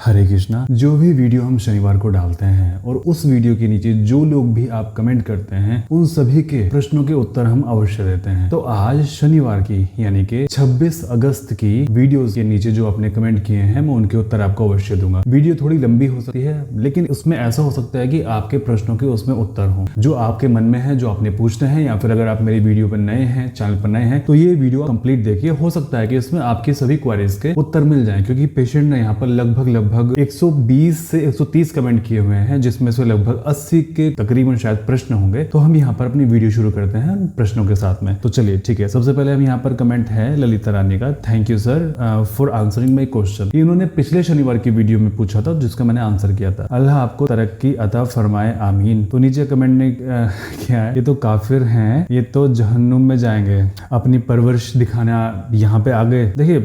हरे कृष्णा। जो भी वीडियो हम शनिवार को डालते हैं और उस वीडियो के नीचे जो लोग भी आप कमेंट करते हैं उन सभी के प्रश्नों के उत्तर हम अवश्य देते हैं। तो आज शनिवार की यानी कि 26 अगस्त की वीडियोस के नीचे जो आपने कमेंट किए हैं मैं उनके उत्तर आपको अवश्य दूंगा। वीडियो थोड़ी लंबी हो सकती है लेकिन उसमें ऐसा हो सकता है कि आपके प्रश्नों के उसमें उत्तर हों जो आपके मन में है, जो आपने पूछते हैं, या फिर अगर आप मेरी वीडियो पर नए हैं, चैनल पर नए हैं, तो ये वीडियो कंप्लीट देखिए। हो सकता है कि इसमें आपकी सभी क्वेरीज के उत्तर मिल जाएं, क्योंकि पेशेंट ने यहाँ पर लगभग 120 से 130 कमेंट किए हुए हैं, जिसमें से लगभग 80 के तकरीबन शायद प्रश्न होंगे। तो हम यहाँ पर अपनी वीडियो शुरू करते हैं प्रश्नों के साथ में। तो चलिए ठीक है। सबसे पहले हम यहाँ पर कमेंट है ललिता रानी का, thank you sir for answering my question. इन्होंने पिछले शनिवार की वीडियो में पूछा था जिसका मैंने आंसर किया था। अल्लाह आपको तरक्की अता फरमाए, आमीन। तो नीचे कमेंट ने किया है, ये तो काफिर हैं, ये तो जहन्नुम में जाएंगे, अपनी परवरिश दिखाने यहाँ पे आ गए। देखिए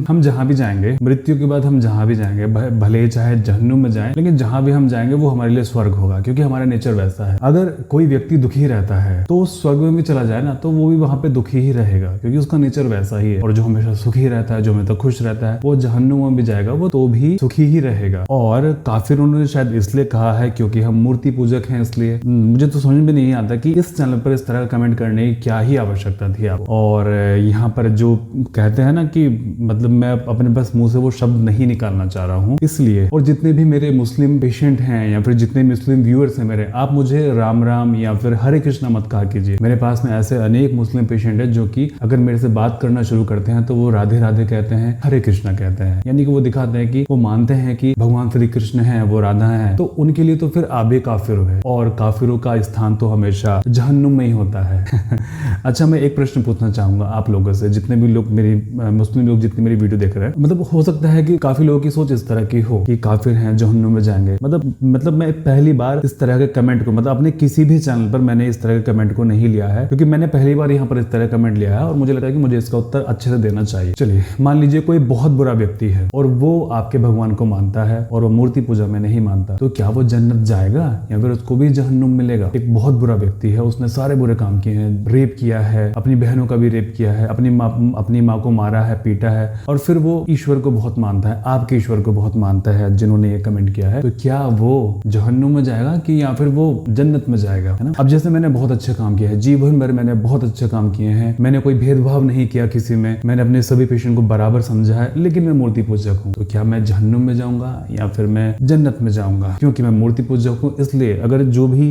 हम जहाँ भी जाएंगे, मृत्यु के बाद हम जहाँ भी जाएंगे, भले चाहे जहन्नुम में जाएं, लेकिन जहां भी हम जाएंगे वो हमारे लिए स्वर्ग होगा, क्योंकि हमारा नेचर वैसा है। अगर कोई व्यक्ति दुखी रहता है तो उस स्वर्ग में भी चला जाए ना, तो वो भी वहां पे दुखी ही रहेगा, क्योंकि उसका नेचर वैसा ही है। और जो हमेशा सुखी रहता है, जो हमेशा खुश रहता है, वो जहन्नुम में भी जाएगा, वो तो भी सुखी ही रहेगा। और काफिर उन्होंने शायद इसलिए कहा है क्योंकि हम मूर्ति पूजक हैं, इसलिए। मुझे तो समझ में नहीं आता कि इस चैनल पर इस तरह का कमेंट करने की क्या ही आवश्यकता थी आप। और यहाँ पर जो कहते हैं ना कि मतलब मैं अपने बस मुंह से वो शब्द नहीं निकालना चाह रहा हूँ, इसलिए। और जितने भी मेरे मुस्लिम पेशेंट हैं या फिर जितने मुस्लिम व्यूअर्स हैं मेरे, आप मुझे राम राम या फिर हरे कृष्णा मत कहा कीजिए। मेरे पास में ऐसे अनेक मुस्लिम पेशेंट हैं जो कि अगर मेरे से बात करना शुरू करते हैं तो वो राधे राधे कहते हैं, हरे कृष्णा कहते हैं, यानी कि वो दिखाते हैं कि वो मानते हैं कि भगवान श्री कृष्ण है, वो राधा है। तो उनके लिए तो फिर आप काफिर है, और काफिरों का स्थान तो हमेशा जहन्नुम में ही होता है। अच्छा, मैं एक प्रश्न पूछना चाहूंगा आप लोगों से, जितने भी लोग मेरी मुस्लिम लोग जितने मेरी वीडियो देख रहे हैं। मतलब हो सकता है कि काफी लोगों की सोच इस तरह की हो कि काफिर हैं, जहन्नुम में जाएंगे। मतलब मैं पहली बार इस तरह के कमेंट को, मतलब अपने किसी भी चैनल पर मैंने इस तरह के कमेंट को नहीं लिया है, क्योंकि मैंने पहली बार यहाँ पर इस तरह कमेंट लिया है और मुझे लगा कि मुझे इसका उत्तर अच्छे से देना चाहिए। चलिए, मान लीजिए कोई बहुत बुरा व्यक्ति है और वो आपके भगवान को मानता है और वो मूर्ति पूजा में नहीं मानता, तो क्या वो जन्नत जाएगा या फिर उसको भी जहन्नुम मिलेगा? एक बहुत बुरा व्यक्ति है, उसने सारे बुरे काम किए हैं, रेप किया है, अपनी बहनों का भी रेप किया है, अपनी माँ को मारा है, पीटा है, और फिर वो ईश्वर को बहुत मानता है, आपके ईश्वर को बहुत मानता है जिन्होंने ये कमेंट किया है। तो क्या वो जहन्नुम में जाएगा कि या फिर वो जन्नत में जाएगा, है ना? अब जैसे मैंने बहुत अच्छे काम किए हैं, जीवन भर मैंने बहुत अच्छे काम किए हैं, मैंने कोई भेदभाव नहीं किया किसी में, मैंने अपने सभी पेशेंट को बराबर समझा है, लेकिन मैं मूर्ति पूजक हूँ, तो क्या मैं जहन्नुम में जाऊंगा या फिर मैं जन्नत में जाऊंगा क्योंकि मैं मूर्ति पूजक हूँ? इसलिए अगर जो भी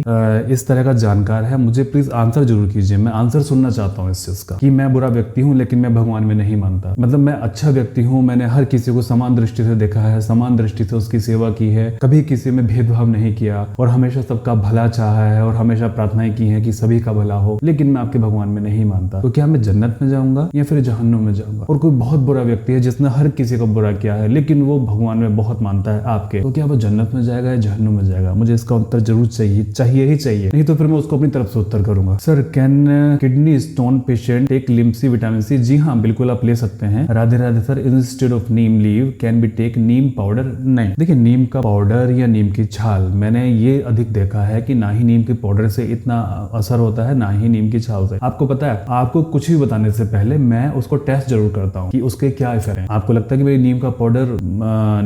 इस तरह का जानकार है, मुझे प्लीज आंसर जरूर कीजिए। मैं आंसर सुनना चाहता हूँ इस चीज का कि मैं बुरा व्यक्ति हूँ लेकिन मैं भगवान में नहीं मानता, मतलब मैं अच्छा व्यक्ति हूँ, मैंने हर किसी को समान दृष्टि से देखा है, समान दृष्टि से उसकी सेवा की है, कभी किसी में भेदभाव नहीं किया और हमेशा सबका भला चाहा है और हमेशा प्रार्थनाएं की है कि सभी का भला हो, लेकिन मैं आपके भगवान में नहीं मानता। तो क्या मैं जन्नत में जाऊंगा या फिर जहन्नुम में जाऊंगा? और कोई बहुत बुरा व्यक्ति है जिसने हर किसी को बुरा किया है लेकिन वो भगवान में बहुत मानता है आपके, तो क्या वो जन्नत में जाएगा या जहन्नुम में जाएगा? मुझे इसका उत्तर जरूर चाहिए ही चाहिए, नहीं तो फिर मैं उसको अपनी तरफ से उत्तर करूंगा। Sir, can kidney stone patient take Limcee vitamin C? जी हाँ, बिल्कुल आप ले सकते हैं। Radhe Radhe sir, instead of neem leave can be take neem powder? नहीं, देखिए नीम का पाउडर या नीम की छाल, मैंने ये अधिक देखा है कि ना ही नीम के पाउडर से इतना असर होता है, ना ही नीम की छाल से। आपको पता है, आपको कुछ भी बताने से पहले मैं उसको टेस्ट जरूर करता हूँ कि उसके क्या इफेक्ट है। आपको लगता है कि मेरी नीम का पाउडर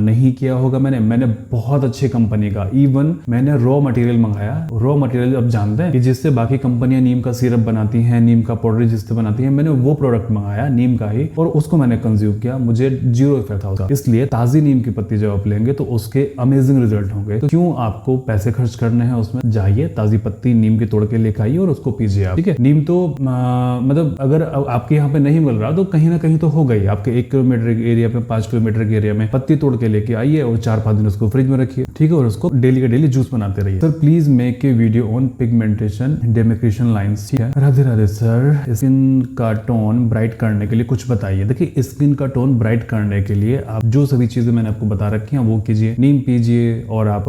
नहीं किया होगा मैंने बहुत अच्छी कंपनी का, इवन मैंने रॉ मटेरियल मंगाया। रॉ मटेरियल आप जानते हैं कि जिससे बाकी कंपनियां नीम का सिरप बनाती हैं, नीम का पाउडर जिससे बनाती हैं, मैंने वो प्रोडक्ट मंगाया नीम का ही, और उसको मैंने कंज्यूम किया, मुझे 0 इफेक्ट था उसका। इसलिए ताजी नीम की पत्ती जब आप लेंगे तो उसके अमेजिंग रिजल्ट होंगे। तो क्यों आपको पैसे खर्च करने हैं उसमें? जाइए, ताजी पत्ती नीम की तोड़ के लेकर आइए और उसको पीजिए आप, ठीक है? नीम तो मतलब अगर आपके यहाँ पे नहीं मिल रहा तो कहीं ना कहीं तो हो गई आपके 1 किलोमीटर के एरिया में, 5 किलोमीटर के एरिया में पत्ती तोड़ के लेके आइए और 4-5 दिन उसको फ्रिज में रखिए, ठीक है? और उसको डेली का डेली जूस बनाते रहिए। Sir, please make a video on pigmentation demarcation lines. ठीक है, राधे राधे सर, स्किन का टोन ब्राइट करने के लिए कुछ बताइए। देखिए, स्किन का टोन ब्राइट करने के लिए आप जो सभी चीजें मैंने आपको बता रखी हैं वो कीजिए। नीम पीजिए और आप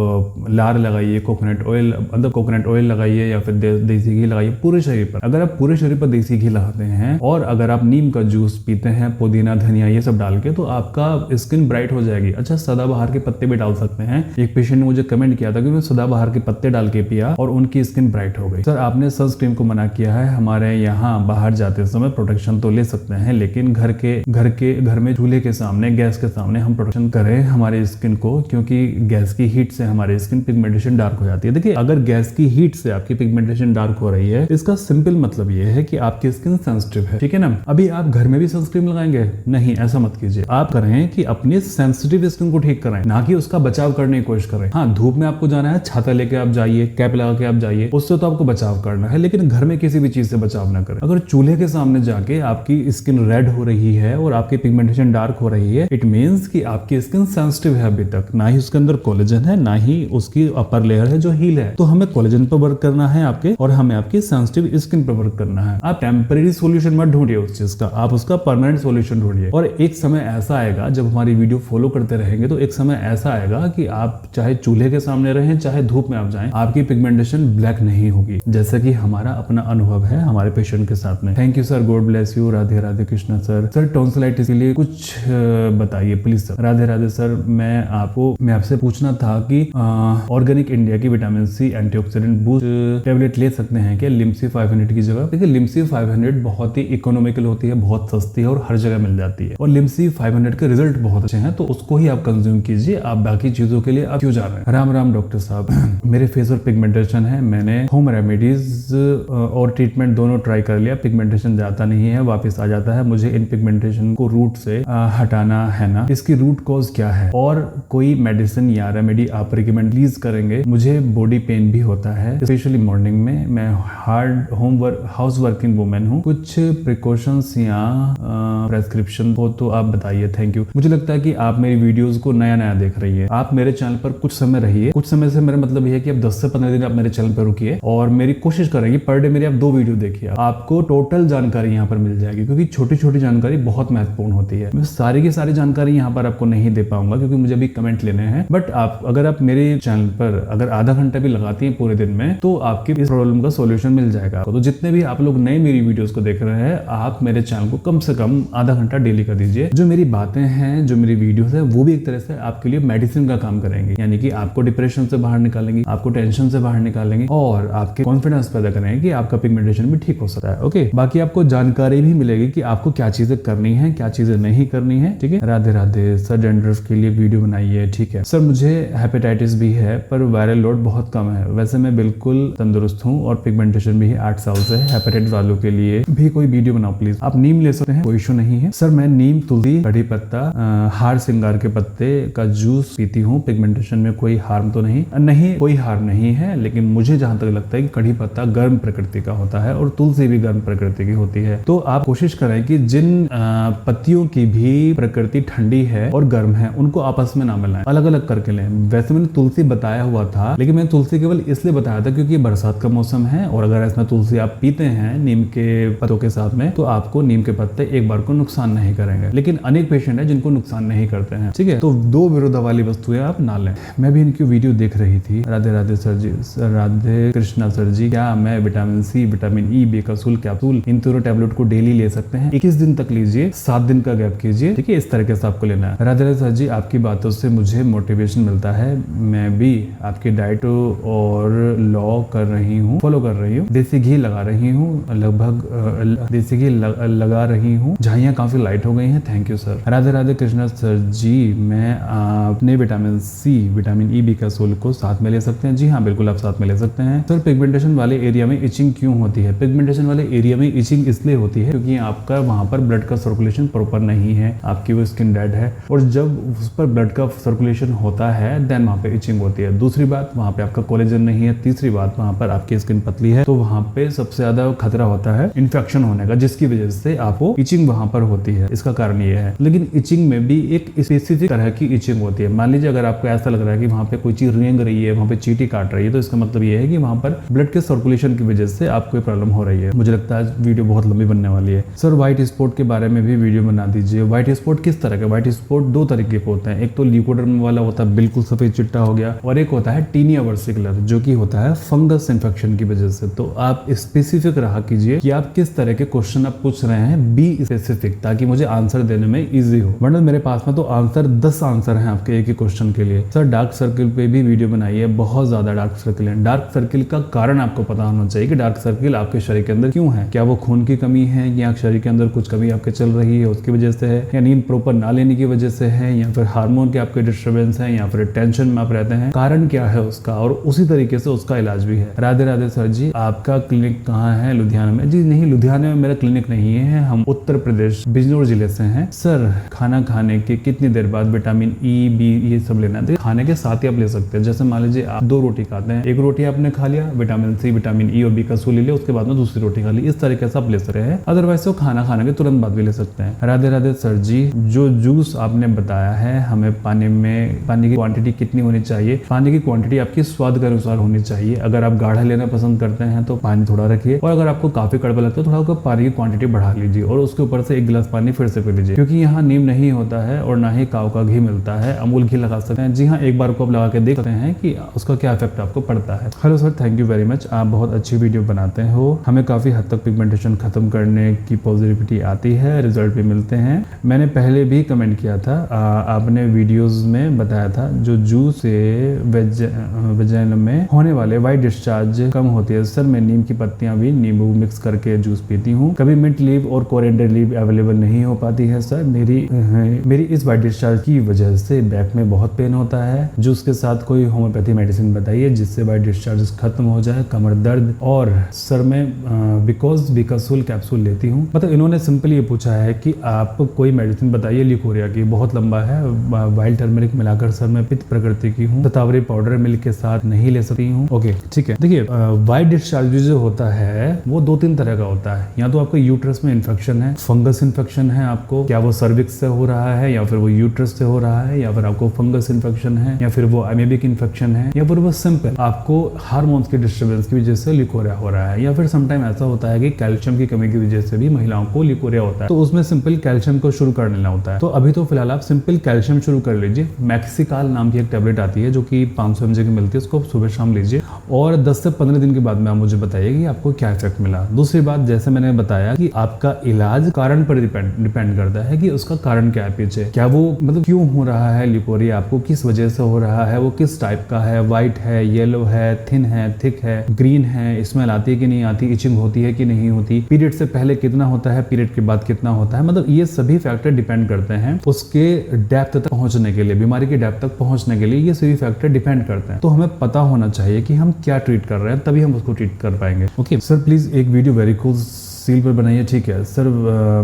लार लगाइए, कोकोनट ऑयल, मतलब कोकोनट ऑयल लगाइए या फिर देसी घी लगाइए पूरे शरीर पर। अगर आप पूरे शरीर पर देसी घी लगाते हैं और अगर आप नीम का जूस पीते हैं, पुदीना धनिया ये सब डाल के, तो आपका स्किन ब्राइट हो जाएगी। अच्छा, सदाबहार के पत्ते भी डाल सकते हैं। एक पेशेंट ने मुझे कमेंट किया था कि मैं सदाबहार के पत्ते डाल के पिया और उनकी स्किन ब्राइट हो गई। सर, आपने सनस्क्रीन को मना किया है, हमारे यहाँ बाहर जाते समय प्रोटेक्शन तो ले सकते हैं, लेकिन घर में चूल्हे के सामने, गैस के सामने हम प्रोटेक्शन करें, हमारे स्किन को, क्योंकि गैस की हीट से हमारी स्किन पिगमेंटेशन डार्क हो जाती है। देखिए, अगर गैस की हीट से आपकी पिगमेंटेशन डार्क हो रही है, इसका सिंपल मतलब ये है कि आपकी स्किन सेंसिटिव है, ठीक है ना। अभी आप घर में भी सनस्क्रीन लगाएंगे? नहीं, ऐसा मत कीजिए। आप करें कि अपनी सेंसिटिव स्किन को ठीक करें, ना कि उसका बचाव करने की कोशिश करें। हाँ, धूप में आपको जाना है, छाता लेके आप जाइए, कैप लगा के आप जाइए, उससे तो आपको बचाव करना है, लेकिन घर में किसी भी चीज से बचाव ना करें। अगर चूल्हे के सामने जाके आपकी स्किन रेड हो रही है और आपकी पिगमेंटेशन डार्क हो रही है, इट मींस कि आपकी स्किन सेंसिटिव है। अभी तक ना ही उसके अंदर कोलेजन है, ना ही उसकी अपर लेयर है जो हील है। तो हमें कोलेजन पर वर्क करना है आपके, और हमें आपकी सेंसिटिव स्किन पर वर्क करना है। आप टेम्परेरी सोल्यूशन मत ढूंढिए उस चीज का, आप उसका परमानेंट सोल्यूशन ढूंढिए। और एक समय ऐसा आएगा, जब हमारी वीडियो फॉलो करते रहेंगे तो एक समय ऐसा आएगा कि आप चाहे चूल्हे के सामने रहें, चाहे धूप में आप जाएं, आपकी पिगमेंटेशन ब्लैक नहीं होगी, जैसा कि हमारा अपना अनुभव है हमारे पेशेंट के साथ में। Thank you sir, God bless you. Radhe Radhe Krishna sir. Sir, tonsillitis के लिए कुछ बताइए please sir. Radhe Radhe sir, मैं आपसे पूछना था कि ऑर्गेनिक इंडिया की vitamin C antioxidant boost tablet ले सकते हैं क्या लिम्सी 500 की जगह? देखिए, लिम्सी 500 बहुत ही इकोनॉमिकल होती है, बहुत सस्ती है और हर जगह मिल जाती है, और लिम्सी 500 के रिजल्ट बहुत अच्छे हैं, तो उसको ही आप कंज्यूम कीजिए। आप बाकी चीजों के लिए आप क्यों जा रहे हैं? राम राम डॉक्टर साहब, मेरे फेस पर पिगमेंटेशन है, मैंने होम रेमेडीज और ट्रीटमेंट दोनों ट्राई कर लिया, पिगमेंटेशन जाता नहीं है, वापस आ जाता है। मुझे इन पिगमेंटेशन को रूट से हटाना है ना, इसकी रूट कॉज क्या है, और कोई मेडिसिन या रेमेडी आप रिकमेंड प्लीज करेंगे? मुझे बॉडी पेन भी होता है, स्पेशली मॉर्निंग में। मैं हाउस वर्किंग वुमेन हूँ, कुछ प्रिकॉशंस या प्रेस्क्रिप्शन हो तो आप बताइए, थैंक यू। मुझे लगता है कि आप मेरी वीडियोस को नया देख रही है। आप मेरे चैनल पर कुछ समय रहिए, कुछ समय से मेरा मतलब यह है कि आप 10 से 15 दिन आप मेरे चैनल पर रुकिए, और मेरी कोशिश करेंगे पर डे मेरी आप 2 वीडियो देखिए, आपको टोटल जानकारी यहाँ पर मिल जाएगी, क्योंकि छोटी छोटी जानकारी बहुत महत्वपूर्ण होती है। मैं सारी की सारी जानकारी यहाँ पर आपको नहीं दे पाऊंगा, क्योंकि मुझे भी कमेंट लेने हैं, बट अगर आप मेरे चैनल पर अगर आधा घंटा भी लगाती हैं पूरे दिन में, तो आपकी इस प्रॉब्लम का सोल्यूशन मिल जाएगा। तो जितने भी आप लोग नए मेरी वीडियोस को देख रहे हैं, आप मेरे चैनल को कम से कम आधा घंटा डेली कर दीजिए। जो मेरी बातें हैं, जो मेरी वीडियोस है, वो भी एक तरह से आपके लिए मेडिसिन का काम करेंगे, यानी कि आपको डिप्रेशन से बाहर निकालेंगे, आपको टेंशन से बाहर निकालेंगे, और आपके कॉन्फिडेंस पैदा करेंगे कि आपका पिगमेंटेशन भी ठीक हो सकता है। ओके, बाकी आपको जानकारी भी मिलेगी कि आपको क्या चीजें करनी है, क्या चीजें नहीं करनी है, ठीक है। राधे राधे सर, डैंड्रफ के लिए वीडियो बनाइए, ठीक है सर। मुझे हेपेटाइटिस भी है, पर वायरल लोड बहुत कम है, वैसे मैं बिल्कुल तंदुरुस्त हूँ, और पिगमेंटेशन भी 8 साल से है। हेपेटाइटिस वालों के लिए भी कोई वीडियो बनाओ प्लीज। आप नीम ले सकते हैं, कोई इशू नहीं है सर। मैं नीम, तुलसी, कड़ी पत्ता, हार सिंगार के पत्ते का जूस पीती हूँ, पिगमेंटेशन में कोई हार्म तो नहीं, कोई हार्म नहीं है, लेकिन मुझे जहां तक लगता है कि कड़ी पत्ता गर्म प्रकृति का होता है, और तुलसी भी गर्म प्रकृति की होती है। तो आप कोशिश करें कि जिन पत्तियों की भी प्रकृति ठंडी है और गर्म है, उनको आपस में ना मिलाएं, अलग अलग करके लें। वैसे मैंने तुलसी बताया हुआ था, लेकिन मैंने तुलसी केवल इसलिए बताया था क्योंकि बरसात का मौसम है, और अगर इसमें तुलसी आप पीते हैं नीम के पत्तों के साथ में, तो आपको नीम के पत्ते एक बार को नुकसान नहीं करेंगे, लेकिन अनेक पेशेंट है जिनको नुकसान नहीं करते हैं, ठीक है। तो 2 विरोधा वाली वस्तुएं आप ना लें। मैं भी इनकी वीडियो देख रही थी। राधे राधे सर जी, राधे कृष्णा सर जी, क्या मैं vitamin C, vitamin E, Becosule capsule, इन तीनों टैबलेट को डेली ले सकते हैं? 21 दिन तक लीजिए, 7 दिन का गैप कीजिए, ठीक है, इस तरीके से आपको लेना है। राधे राधे सर जी, आपकी बातों से मुझे मोटिवेशन मिलता है, मैं भी आपकी डाइट और फॉलो कर रही हूँ, देसी घी लगा रही हूँ, लगभग देसी घी लगा रही हूँ, झाइयाँ काफी लाइट हो गई हैं, thank you sir. Radhe Radhe Krishna sir ji, मैं अपने विटामिन सी, विटामिन ई, बेकासूल को साथ में ले सकते हैं? जी हाँ, बिल्कुल आप साथ में ले सकते हैं। सर, पिगमेंटेशन वाले एरिया में इचिंग क्यों होती है? पिगमेंटेशन वाले एरिया में इचिंग इसलिए होती है क्योंकि आपका वहां पर ब्लड का सर्कुलेशन प्रॉपर नहीं है, आपकी वो स्किन डेड है, और जब उस पर ब्लड का सर्कुलेशन होता है देन वहां पे इचिंग होती है। दूसरी बात, वहां पे आपका कोलेजन नहीं है। तीसरी बात, वहां पर आपकी स्किन पतली है, तो वहां पे सबसे ज्यादा खतरा होता है इन्फेक्शन होने का, जिसकी वजह से आपको इचिंग वहां पर होती है। इसका कारण ये है। लेकिन इचिंग में भी एक स्पेसिफिक तरह की इचिंग होती है। मान लीजिए अगर आपको ऐसा लग रहा है कि वहां पे कोई चीज रेंग रही है, वहां पे चींटी काट रही है, तो इसका मतलब ये है कि वहां पर ब्लड के सर्कुलेशन की वजह से आपको प्रॉब्लम हो रही है। मुझे लगता है वीडियो बहुत लंबी बनने वाली है। सर, व्हाइट स्पॉट के बारे में भी वीडियो बना दीजिए। व्हाइट स्पॉट किस तरह के? व्हाइट स्पॉट 2 तरीके के होते हैं, एक तो ल्यूकोडर्मा वाला होता है, बिल्कुल सफेद चिट्टा हो गया, और एक होता है टीनिया वर्सिकुलर, जो कि होता है फंगस इन्फेक्शन की वजह से। तो आप स्पेसिफिक रहा कीजिए कि आप किस तरह के क्वेश्चन आप पूछ रहे हैं, बी स्पेसिफिक, ताकि मुझे आंसर देने में इजी हो, वरना मेरे पास में तो 10 आंसर हैं आपके एक ही क्वेश्चन के लिए। सर, डार्क सर्किल पे भी वीडियो बनाइए, बहुत ज्यादा डार्क सर्किल है। डार्क सर्किल का कारण आपको पता होना चाहिए कि डार्क सर्किल आपके शरीर के अंदर क्यों है। क्या वो खून की कमी है, या शरीर के अंदर कुछ कमी आपके चल रही है उसकी वजह से है, या नींद प्रॉपर ना लेने की वजह से है, या फिर हार्मोन के आपके डिस्टर्बेंस है या फिर टेंशन में आप रहते हैं, कारण क्या है उसका, और उसी तरीके से उसका इलाज भी है। राधे राधे सर जी, आपका क्लिनिक कहाँ है? लुधियाना में? जी नहीं, लुधियाना में मेरा क्लिनिक नहीं है, हम उत्तर प्रदेश बिजनौर जिले से हैं। सर खाना खाने के कितनी देर बाद विटामिन ई, बी ये सब लेना है? खाने के साथ ही आप ले सकते हैं। जैसे मान लीजिए आप 2 रोटी खाते हैं, एक रोटी आपने खा लिया, विटामिन सी, विटामिन ई और बी का ले लिया, उसके बाद में दूसरी रोटी खा ली, इस तरीके से आप ले सकते हैं। अदरवाइज तो खाना खाने के तुरंत बाद भी ले सकते हैं। राधे राधे सर जी, जो जूस आपने बताया है, हमें पानी की क्वांटिटी कितनी होनी चाहिए? पानी की क्वांटिटी आपकी स्वाद के अनुसार होनी चाहिए। अगर आप गाढ़ा लेना पसंद करते हैं तो पानी थोड़ा रखिए, और अगर आपको काफी कड़वा लगता है थोड़ा पानी की क्वांटिटी बढ़ा लीजिए और उसके ऊपर से 1 गिलास पानी फिर से पी लीजिए, क्योंकि यहाँ नीम नहीं होता है और ना ही काऊ का घी मिलता है। अमूल घी लगा सकते हैं। जी हाँ, एक बार को आप लगा के देख सकते हैं कि उसका क्या इफेक्ट आपको पड़ता है। Hello sir, thank you very much, आप बहुत अच्छी वीडियो बनाते हो, हमें काफी हद तक पिगमेंटेशन खत्म करने की पॉजिटिविटी आती है, रिजल्ट भी मिलते हैं। मैंने पहले भी कमेंट किया था, आपने वीडियोस में बताया था जो जूस से वेजाइना में होने वाले वाइट डिस्चार्ज कम होती है। सर मैं नीम की पत्तियां भी नींबू मिक्स करके जूस पीती हूँ, कभी मिंट लीव और कोरिएंडर लीव अवेलेबल नहीं हो पाती है। सर मेरी इस वाइट डिस्चार्ज की वजह से बैक में बहुत पेन होता है, जूस के साथ कोई होम्योपैथी मेडिसिन बताइए जिससे वाइट डिस्चार्ज खत्म हो जाए, कमर दर्द। और सर मैं बिकॉसुल कैप्सूल लेती हूँ। मतलब इन्होंने सिंपल ये पूछा है कि आप कोई मेडिसिन बताइए लिकोरिया की, बहुत लंबा है। वाइल्ड टर्मरिक मिलाकर सर मैं पित्त प्रकृति की हूँ, शतावरी पाउडर मिल्क के साथ नहीं ले सकती हूँ। ओके ठीक है। देखिए वाइट डिस्चार्ज जो होता है वो 2-3 तरह का होता है। या तो आपको यूट्रस में इन्फेक्शन है, फंगस इन्फेक्शन है, आपको क्या वो सर्विक्स से हो रहा है या फिर वो यूट्रस से हो रहा है, या फिर आपको फंगस इन्फेक्शन है, या फिर वो अमेबिक इन्फेक्शन है, या फिर वो सिंपल आपको हार्मोन्स की डिस्टर्बेंस की वजह से लिकोरिया हो रहा है, या फिर समटाइम ऐसा होता है कि कैल्शियम की कमी की वजह से भी महिलाओं को लिकोरिया होता है। तो उसमें सिंपल कैल्शियम को शुरू कर लेना होता है। तो अभी तो फिलहाल आप सिंपल कैल्शियम शुरू कर लीजिए। मैक्सिकाल नाम की एक टेबलेट आती है जो कि 500 mg की मिलती है, उसको सुबह शाम लीजिए और 10 से 15 दिन के बाद में आप मुझे बताइए कि आपको क्या इफेक्ट मिला। दूसरी बात, जैसे मैंने बताया कि आपका इलाज कारण पर डिपेंड करता है कि उसका कारण क्या है पीछे, क्या वो मतलब क्यों हो रहा है लिकोरिया, आपको किस वजह से हो रहा है, वो किस टाइप का है, व्हाइट है, येलो है, थिन है, थिक है, ग्रीन है, स्मेल आती है कि नहीं आती, इचिंग होती है कि नहीं होती, पीरियड से पहले कितना होता है, पीरियड के बाद कितना होता है। मतलब ये सभी फैक्टर डिपेंड करते हैं उसके डेप्थ तक पहुंचने के लिए, बीमारी के डेप्थ तक पहुंचने के लिए ये सभी फैक्टर डिपेंड करते हैं। तो हमें पता होना चाहिए कि हम क्या ट्रीट कर रहे हैं, तभी हम उसको ट्रीट कर पाएंगे। ओके सर, प्लीज एक वीडियो वेरिकोज सील पर बनाइए। ठीक है sir,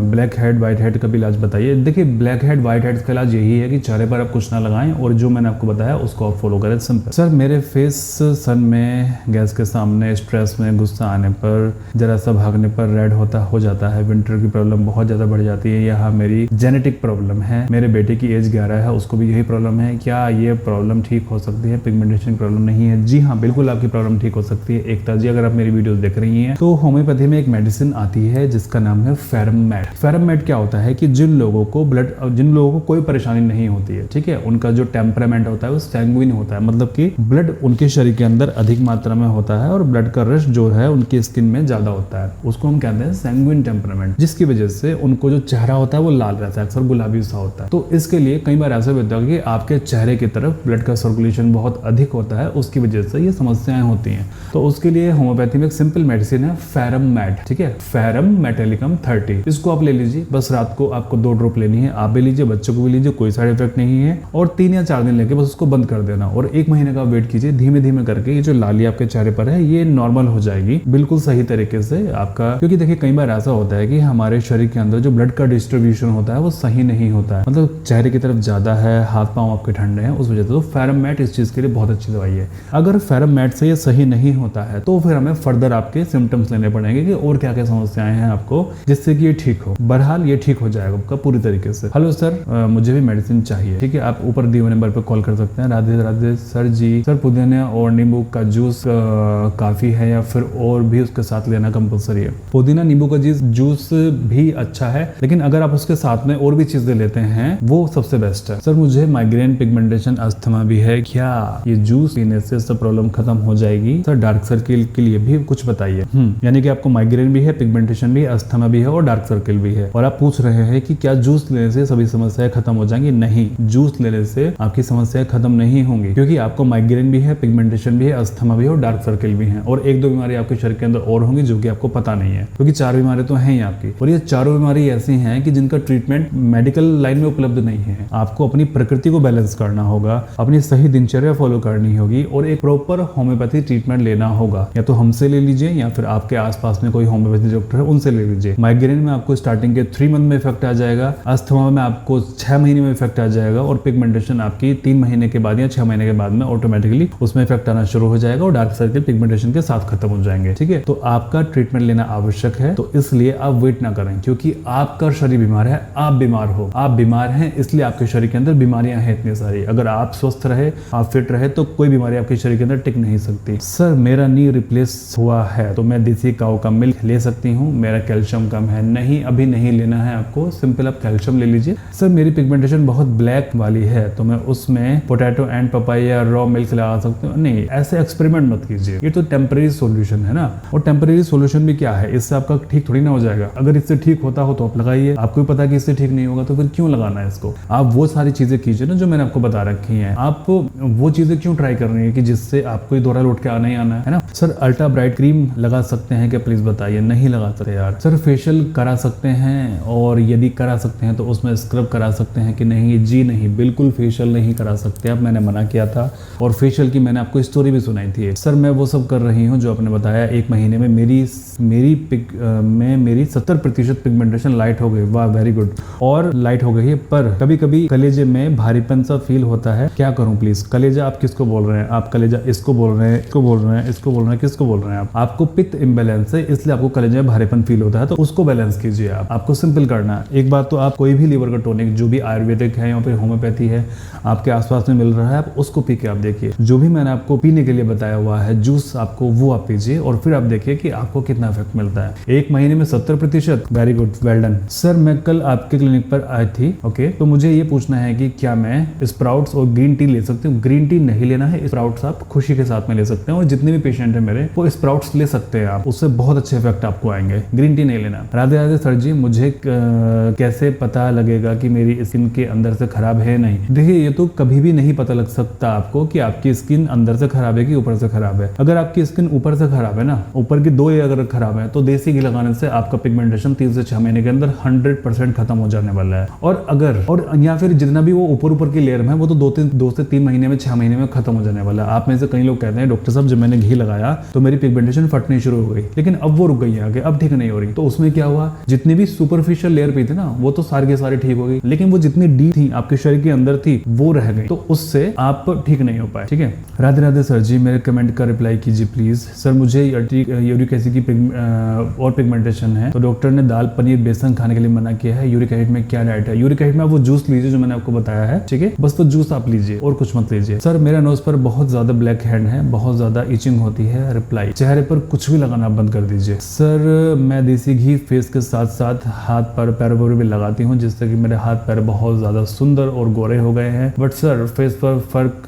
black head white head का भी इलाज बताइए। देखिए ब्लैक हेड व्हाइट हेड का इलाज यही है कि चेहरे पर आप कुछ ना लगाएं और जो मैंने आपको बताया उसको आप फॉलो करें, सिंपल। सर मेरे फेस सन में, गैस के सामने, स्ट्रेस में, गुस्सा आने पर, जरा सा भागने पर रेड हो जाता है, विंटर की प्रॉब्लम बहुत ज्यादा बढ़ जाती है। यहाँ मेरी जेनेटिक प्रॉब्लम है, मेरे बेटे की एज 11 है, उसको भी यही प्रॉब्लम है। क्या ये प्रॉब्लम ठीक हो सकती है? पिगमेंटेशन प्रॉब्लम नहीं है? जी हाँ, बिल्कुल आपकी प्रॉब्लम ठीक हो सकती है। एकता जी, अगर आप मेरी वीडियो देख रही हैं तो होम्योपैथी में एक मेडिसिन आती है जिसका नाम है फेरममेट। फेरममेट क्या होता है कि जिन लोगों को कोई परेशानी नहीं होती है, ठीक है, उनका जो टेम्परामेंट होता है वो सैंग्विन होता है, मतलब कि ब्लड उनके शरीर के अंदर अधिक मात्रा में होता है और ब्लड का रश जो है उनकी स्किन में ज्यादा होता है, उसको हम कहते हैं सैंग्विन टेम्परामेंट, जिसकी वजह से उनको जो चेहरा होता है वो लाल रहता है, अक्सर गुलाबी सा होता है। तो इसके लिए कई बार ऐसा होता है कि आपके चेहरे की तरफ ब्लड का सर्कुलेशन बहुत अधिक होता है, उसकी वजह से ये समस्याएं होती हैं। तो उसके लिए होम्योपैथी में एक सिंपल मेडिसिन है फेरममेट, ठीक है, फेरममेटेलिकम 30, इसको आप ले लीजिए। बस रात को आपको 2 ड्रॉप लेनी है, आप भी लीजिए, बच्चों को भी लीजिए, कोई साइड इफेक्ट नहीं है। और 3 या 4 दिन लेके बस उसको बंद कर देना और 1 महीने का वेट कीजिए। धीमे धीमे करके ये जो लाली आपके चेहरे पर है ये नॉर्मल हो जाएगी, बिल्कुल सही तरीके से आपका। क्योंकि देखिए कई बार ऐसा होता है कि हमारे शरीर के अंदर जो ब्लड का डिस्ट्रीब्यूशन होता है वो सही नहीं होता है, मतलब चेहरे की तरफ ज्यादा है, हाथ पांव आपके ठंडे हैं, उस वजह से। तो फेरममेट इस चीज के लिए बहुत अच्छी दवाई है। अगर फेरममेट से ये सही नहीं होता है तो फिर हमें फर्दर आपके सिम्टम्स लेने पड़ेंगे कि और क्या क्या समस्याएं हैं आपको, जिससे कि ये ठीक हो। बहरहाल ये ठीक हो जाएगा आपका पूरी तरीके से। हेलो सर, मुझे भी मेडिसिन चाहिए, ठीक है, आप ऊपर दिए हुए नंबर पर कॉल कर सकते हैं। राधे राधे सर जी, सर पुदीना और नींबू का जूस काफी है या फिर और भी उसके साथ लेना कंपलसरी है? पुदीना नींबू का जूस भी अच्छा है, लेकिन अगर आप उसके साथ में और भी चीजें लेते हैं वो सबसे बेस्ट है। सर मुझे माइग्रेन, पिगमेंटेशन, अस्थमा भी है, क्या ये जूस पीने से सब प्रॉब्लम खत्म हो जाएगी? सर डार्क सर्किल के लिए भी कुछ बताइए। यानी कि आपको माइग्रेन भी है, पिगमेंटेशन पिगमेंटेशन भी है, अस्थमा भी है और डार्क सर्किल भी है। और आप पूछ रहे हैं कि क्या जूस लेने से सभी समस्याएं खत्म हो जाएंगी? नहीं, जूस लेने से आपकी समस्याएं खत्म नहीं होंगी, क्योंकि आपको माइग्रेन भी है, पिगमेंटेशन भी है, अस्थमा भी है और डार्क सर्किल भी है, और एक दो बीमारी आपके शरीर के अंदर और होंगी जो कि आपको पता नहीं है, क्योंकि 4 बीमारी तो हैं ही आपकी। और ये चारों बीमारी ऐसी हैं कि जिनका ट्रीटमेंट मेडिकल लाइन में उपलब्ध नहीं है। आपको अपनी प्रकृति को बैलेंस करना होगा, अपनी सही दिनचर्या फॉलो करनी होगी और एक प्रॉपर होम्योपैथी ट्रीटमेंट लेना होगा। या तो हमसे ले लीजिए या फिर आपके आसपास में कोई होम्योपैथी डॉक्टर है उनसे ले लीजिए। माइग्रेन में आपको स्टार्टिंग के 3 मंथ में इफेक्ट आ जाएगा, अस्थमा में आपको 6 महीने में इफेक्ट आ जाएगा, और पिगमेंटेशन आपकी 3 महीने के बाद या 6 महीने के बाद में ऑटोमेटिकली उसमें इफेक्ट आना शुरू हो जाएगा और डार्क सर्किल पिगमेंटेशन के साथ खत्म हो जाएंगे। ठीक है, तो आपका ट्रीटमेंट लेना आवश्यक है, तो इसलिए आप वेट ना करें, क्योंकि आपका शरीर बीमार है, आप बीमार हो, आप बीमार हैं, इसलिए आपके शरीर के अंदर बीमारियां हैं इतनी सारी। अगर आप स्वस्थ रहे, आप फिट रहे, तो कोई बीमारी आपके शरीर के अंदर टिक नहीं सकती। सर मेरा नी रिप्लेस हुआ है तो मैं देसी काऊ का मिल्क ले सकती हूँ? मेरा कैल्शियम कम है। नहीं, अभी नहीं लेना है आपको, सिंपल आप कैल्शियम ले लीजिए। सर मेरी पिगमेंटेशन बहुत ब्लैक वाली है तो मैं उसमें potato and papaya raw milk लगा सकती हूँ? नहीं, ऐसे एक्सपेरिमेंट मत कीजिए, ये तो टेम्परेरी सॉल्यूशन है ना। और टेम्परेरी सॉल्यूशन भी क्या है, इससे आपका ठीक थोड़ी ना हो जाएगा। अगर इससे ठीक होता हो तो आप लगाइए, आपको भी पता है कि इससे ठीक नहीं होगा तो फिर क्यों लगाना है इसको। आप वो सारी चीजें कीजिए ना जो मैंने आपको बता रखी हैं। आप वो चीजें क्यों ट्राई कर रही है कि जिससे आपको दोहरा लौट के आना ही आना है ना। सर अल्ट्रा ब्राइट क्रीम लगा सकते हैं क्या, प्लीज बताइए? नहीं लगा सकते यार। सर फेशियल करा सकते हैं, और यदि करा सकते हैं तो उसमें स्क्रब करा सकते हैं कि नहीं? जी नहीं, बिल्कुल फेशियल नहीं करा सकते आप, मैंने मना किया था। और फेशियल की मैंने आपको स्टोरी भी सुनाई थी। सर मैं वो सब कर रही हूँ जो आपने बताया, 1 महीने में मेरी 70% पिगमेंटेशन लाइट हो गई। वाह, वेरी गुड। और लाइट हो गई है, पर कभी कभी कलेजे में भारीपन सा फील होता है, क्या करूं प्लीज? कलेजा आप किसको बोल रहे हैं? आप कलेजा इसको बोल रहे हैं, इसको बोल रहे हैं, इसको बोल रहे हैं, किसको बोल रहे हैं आप? आपको पित्त इम्बैलेंस है, इसलिए आपको कलेजे में भारीपन फील होता है, तो उसको बैलेंस कीजिए आप। आपको सिंपल करना है। एक बात तो आप कोई भी लीवर का टॉनिक जो भी आयुर्वेदिक है या फिर होम्योपैथी है आपके आसपास में मिल रहा है, आप उसको पी के आप देखिए। जो भी मैंने आपको पीने के लिए बताया हुआ है जूस, आपको वो आप पीजिए और फिर आप देखिए कि आपको कितना इफेक्ट मिलता है। 1 महीने में 70%, very good, well done. Sir मैं कल आपके क्लिनिक पर आई थी, ओके, तो मुझे ये पूछना है कि क्या मैं स्प्राउट्स और ग्रीन टी ले सकती हूँ? ग्रीन टी नहीं लेना है, स्प्राउट्स आप खुशी के साथ में ले सकते हैं, और जितने भी पेशेंट है मेरे वो स्प्राउट्स ले सकते हैं आप, उससे बहुत अच्छे इफेक्ट आपको आएंगे। ग्रीन टी नहीं लेना। राधे राधे सर जी, मुझे कैसे पता लगेगा कि मेरी स्किन के अंदर से खराब है? नहीं, देखिए ये तो कभी भी नहीं पता लग सकता आपको कि आपकी स्किन अंदर से खराब है कि ऊपर से खराब है। अगर आपकी स्किन ऊपर से खराब है ना, ऊपर की 2 लेयर अगर खराब है, तो देसी घी लगाने से आपका पिगमेंटेशन 3 से 6 महीने के अंदर 100% खत्म हो जाने वाला है। और या फिर जितना भी वो ऊपर की लेयर में है वो तो 2 से 3 महीने में, 6 महीने में खत्म हो जाने वाला है। आप में से कई लोग कहते हैं डॉक्टर साहब जब मैंने घी लगाया तो मेरी पिगमेंटेशन फटनी शुरू हो गई, लेकिन अब वो रुक गई है आगे, अब ठीक नहीं हो रही। तो उसमें क्या हुआ, जितनी भी सुपरफिशियल लेयर पे थी ना वो तो सारी की सारी ठीक हो गई, लेकिन वो जितनी डीप थी आपके शरीर के अंदर थी वो रह गई, तो उससे आप ठीक नहीं हो पाए। ठीक है, राधे राधे सर जी, मेरे कमेंट का रिप्लाई कीजिए प्लीज। सर मुझे यूरिक एसिड की और पिगमेंटेशन है, तो डॉक्टर ने दाल पनीर बेसन खाने के लिए मना किया है। यूरिक एसिड में क्या डाइट है? यूरिक एसिड में आप वो जूस लीजिए जो मैंने आपको बताया है, ठीक है, बस वो जूस आप लीजिए और कुछ मत लीजिए। सर मेरा नोज पर बहुत ज्यादा ब्लैक हेड है, बहुत ज्यादा इचिंग होती है। रिप्लाई, चेहरे पर कुछ भी लगाना बंद कर दीजिए। सर मैं देसी घी फेस के साथ साथ हाथ पर पैरों पर भी लगाती हूँ, जिससे कि मेरे हाथ पैर बहुत ज्यादा सुंदर और गोरे हो गए हैं, बट सर फेस पर फर्क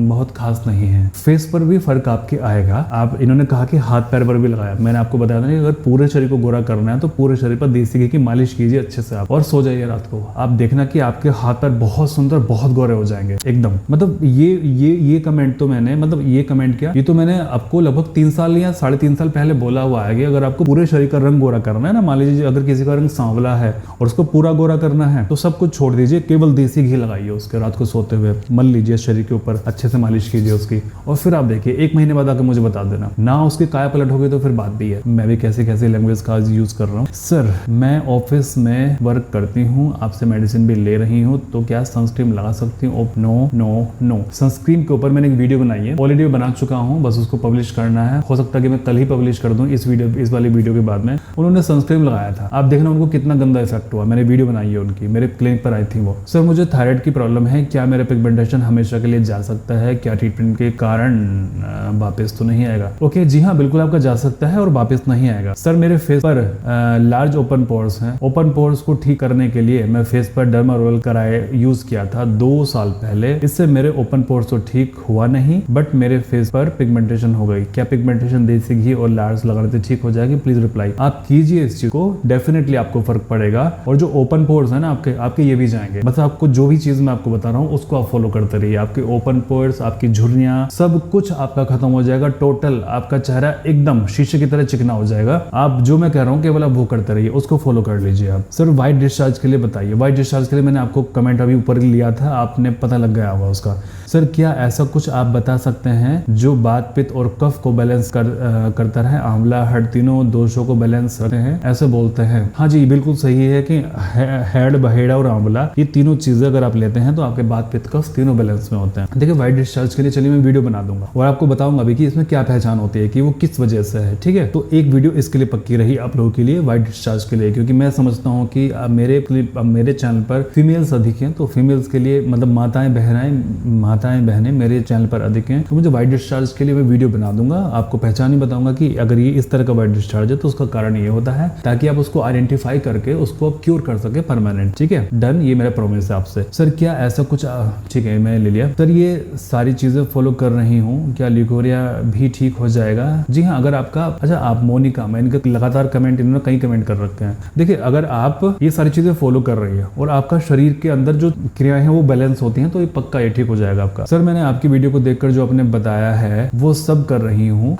बहुत खास नहीं है। फेस पर भी फर्क आपके आएगा। आप, इन्होंने कहा कि हाथ पैर पर भी लगाया, मैंने आपको बताया था कि अगर पूरे शरीर को गोरा करना है तो पूरे शरीर पर देसी घी की मालिश कीजिए अच्छे से आप, और सो जाइए रात को। आप देखना कि आपके हाथ पैर बहुत सुंदर, बहुत गोरे हो जाएंगे एकदम। मतलब ये कमेंट तो मैंने, मतलब ये कमेंट क्या, ये तो मैंने आपको लगभग 3 साल या 3.5 साल पहले बोला हुआ है कि अगर आपको पूरे शरीर का रंग गोरा करना है ना, मान लीजिए अगर किसी का रंग सांवला है और उसको पूरा गोरा करना है तो सब कुछ छोड़ दीजिए, केवल देसी घी लगाइए उसके, रात को सोते हुए मल लीजिए शरीर के ऊपर, अच्छे से मालिश कीजिए उसकी, और फिर आप देखिए 1 महीने बाद आकर मुझे बता देना ना। उसकी काया पलट हो गई तो फिर बात भी है, मैं भी कैसे कैसे लैंग्वेज का यूज कर रहा हूँ। सर मैं ऑफिस में वर्क करती हूँ, आपसे मेडिसिन भी ले रही हूँ, तो क्या सनस्क्रीन लगा सकती हूँ? No no no. सनस्क्रीन के ऊपर मैंने एक वीडियो बनाई है, ऑलरेडी बना चुका हूँ, बस उसको पब्लिश करना है। हो सकता है कि मैं कल ही पब्लिश कर दूं इस वाली वीडियो के बाद में। उन्होंने सनस्क्रीन लगाया था, आप देखना उनको कितना गंदा इफेक्ट हुआ। मैंने वीडियो बनाई है उनकी, मेरे क्लिनिक पर आई थी वो। सर मुझे थायराइड की प्रॉब्लम है, क्या मेरा पिगमेंटेशन हमेशा के लिए जा सकता है? क्या ट्रीटमेंट के कारण वापस तो नहीं आएगा? ओके, जी हाँ, बिल्कुल आपका जा सकता है और वापस नहीं आएगा। सर मेरे फेस पर लार्ज ओपन पोर्स हैं, ओपन पोर्स को ठीक करने के लिए मैं फेस पर डर्मा रोल कराए यूज किया था 2 साल पहले, इससे मेरे ओपन पोर्स तो ठीक हुआ नहीं, बट मेरे फेस पर पिगमेंटेशन हो गई। क्या पिगमेंटेशन देसी घी और लार्ज लगाने से ठीक हो जाएगी, प्लीज रिप्लाई। आप कीजिए इस चीज को, डेफिनेटली आपको फर्क पड़ेगा। और जो ओपन पोर्स है ना आपके ये भी जाएंगे। बस आपको जो भी चीज मैं आपको बता रहा हूँ उसको आप फॉलो करते रहिए। आपके ओपन पोर्स, आपकी झुर्रियां, सब कुछ आपका खत्म हो जाएगा। टोटल आपका चेहरा एकदम शीशे की तरह चिकना हो जाएगा। आप जो मैं कह रहा हूँ केवल आप वो करते रहिए, उसको फॉलो कर लीजिए आप। सर व्हाइट डिस्चार्ज के लिए बताइए। व्हाइट डिस्चार्ज के लिए मैंने आपको कमेंट अभी ऊपर लिया था, आपने पता लग गया होगा उसका। सर क्या ऐसा कुछ आप बता सकते हैं जो बात, पित्त और कफ को बैलेंस करता रहे? आंवला, हड तीनों दोषों को बैलेंस करते हैं ऐसे बोलते हैं। हाँ जी, बिल्कुल सही है कि हेड, बहेड़ा और आंवला, ये तीनों चीजें अगर आप लेते हैं तो आपके बात, पित्त, कफ तीनों बैलेंस में होते हैं। देखिए व्हाइट डिस्चार्ज के लिए चलिए मैं वीडियो बना दूंगा और आपको बताऊंगा अभी कि इसमें क्या पहचान होती है, कि वो किस वजह से है। ठीक है, तो एक वीडियो इसके लिए पक्की रही आप लोगों के लिए, व्हाइट डिस्चार्ज के लिए, क्योंकि मैं समझता हूँ कि मेरे चैनल पर फीमेल्स अधिक हैं, तो फीमेल्स के लिए मतलब माताएं बहनें मेरे चैनल पर अधिक हैं, तो मुझे व्हाइट डिस्चार्ज के लिए मैं वीडियो बना दूंगा। आपको पहचान ही बताऊंगा कि अगर ये इस तरह का व्हाइट डिस्चार्ज है तो उसका कारण ये होता है, ताकि आप उसको आइडेंटिफाई करके उसको आप क्योर कर सके परमानेंट। ठीक है, डन, ये मेरा प्रॉमिस है आपसे। सर क्या ऐसा कुछ, ठीक है मैं ले लिया। सर ये सारी चीजें फॉलो कर रही हूँ, क्या ल्यूकोरिया भी ठीक हो जाएगा? जी हाँ, अगर आपका, अच्छा आप मोनिका, मैं इनका लगातार कमेंट, इन्होंने कई कमेंट कर रखे हैं। देखिए अगर आप ये सारी चीजें फॉलो कर रही है और आपका शरीर के अंदर जो क्रियाएं हैं वो बैलेंस होती हैं, तो ये पक्का ये ठीक हो जाएगा आपका। सर मैंने आपकी वीडियो को देखकर जो आपने बताया है वो सब कर रही हूँ।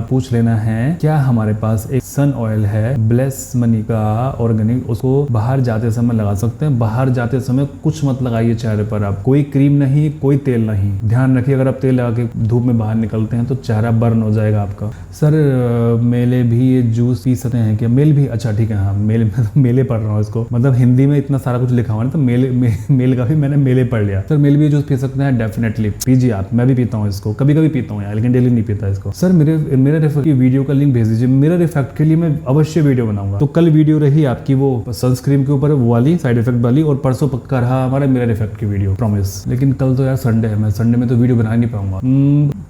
पूछ लेना है, क्या हमारे पास एक सन ऑयल है ब्लेस मनी का ऑर्गेनिक, उसको बाहर जाते समय लगा सकते हैं? बाहर जाते समय कुछ मत लगाइए चेहरे पर आप, कोई क्रीम नहीं, कोई तेल नहीं। ध्यान रखिए अगर आप तेल लगा के धूप में बाहर निकलते हैं तो चेहरा बर्न हो जाएगा आपका। सर मेले भी ये जूस पी सकते हैं क्या? मेल भी, अच्छा ठीक है, हाँ मेले पढ़ रहा हूँ इसको, मतलब हिंदी में इतना सारा कुछ लिखा हुआ है तो मेल का भी मैंने मेले पढ़ लिया। सर मेल भी जूस पी सकते हैं? डेफिनेटली पीजिए आप, मैं भी पीता हूँ इसको, कभी कभी पीता हूँ यार, लेकिन डेली नहीं पीता इसको। सर मेरे रिफर की वीडियो का लिंक भेज दीजिए, मेरा इफेक्ट के लिए मैं अवश्य वीडियो बनाऊंगा। तो कल वीडियो रही आपकी वो सनस्क्रीन के ऊपर वो वाली साइड इफेक्ट वाली, और परसों पक्का रहा हमारा मिरर इफेक्ट की वीडियो, प्रॉमिस। लेकिन कल तो यार संडे है, मैं संडे में तो वीडियो बना नहीं पाऊंगा।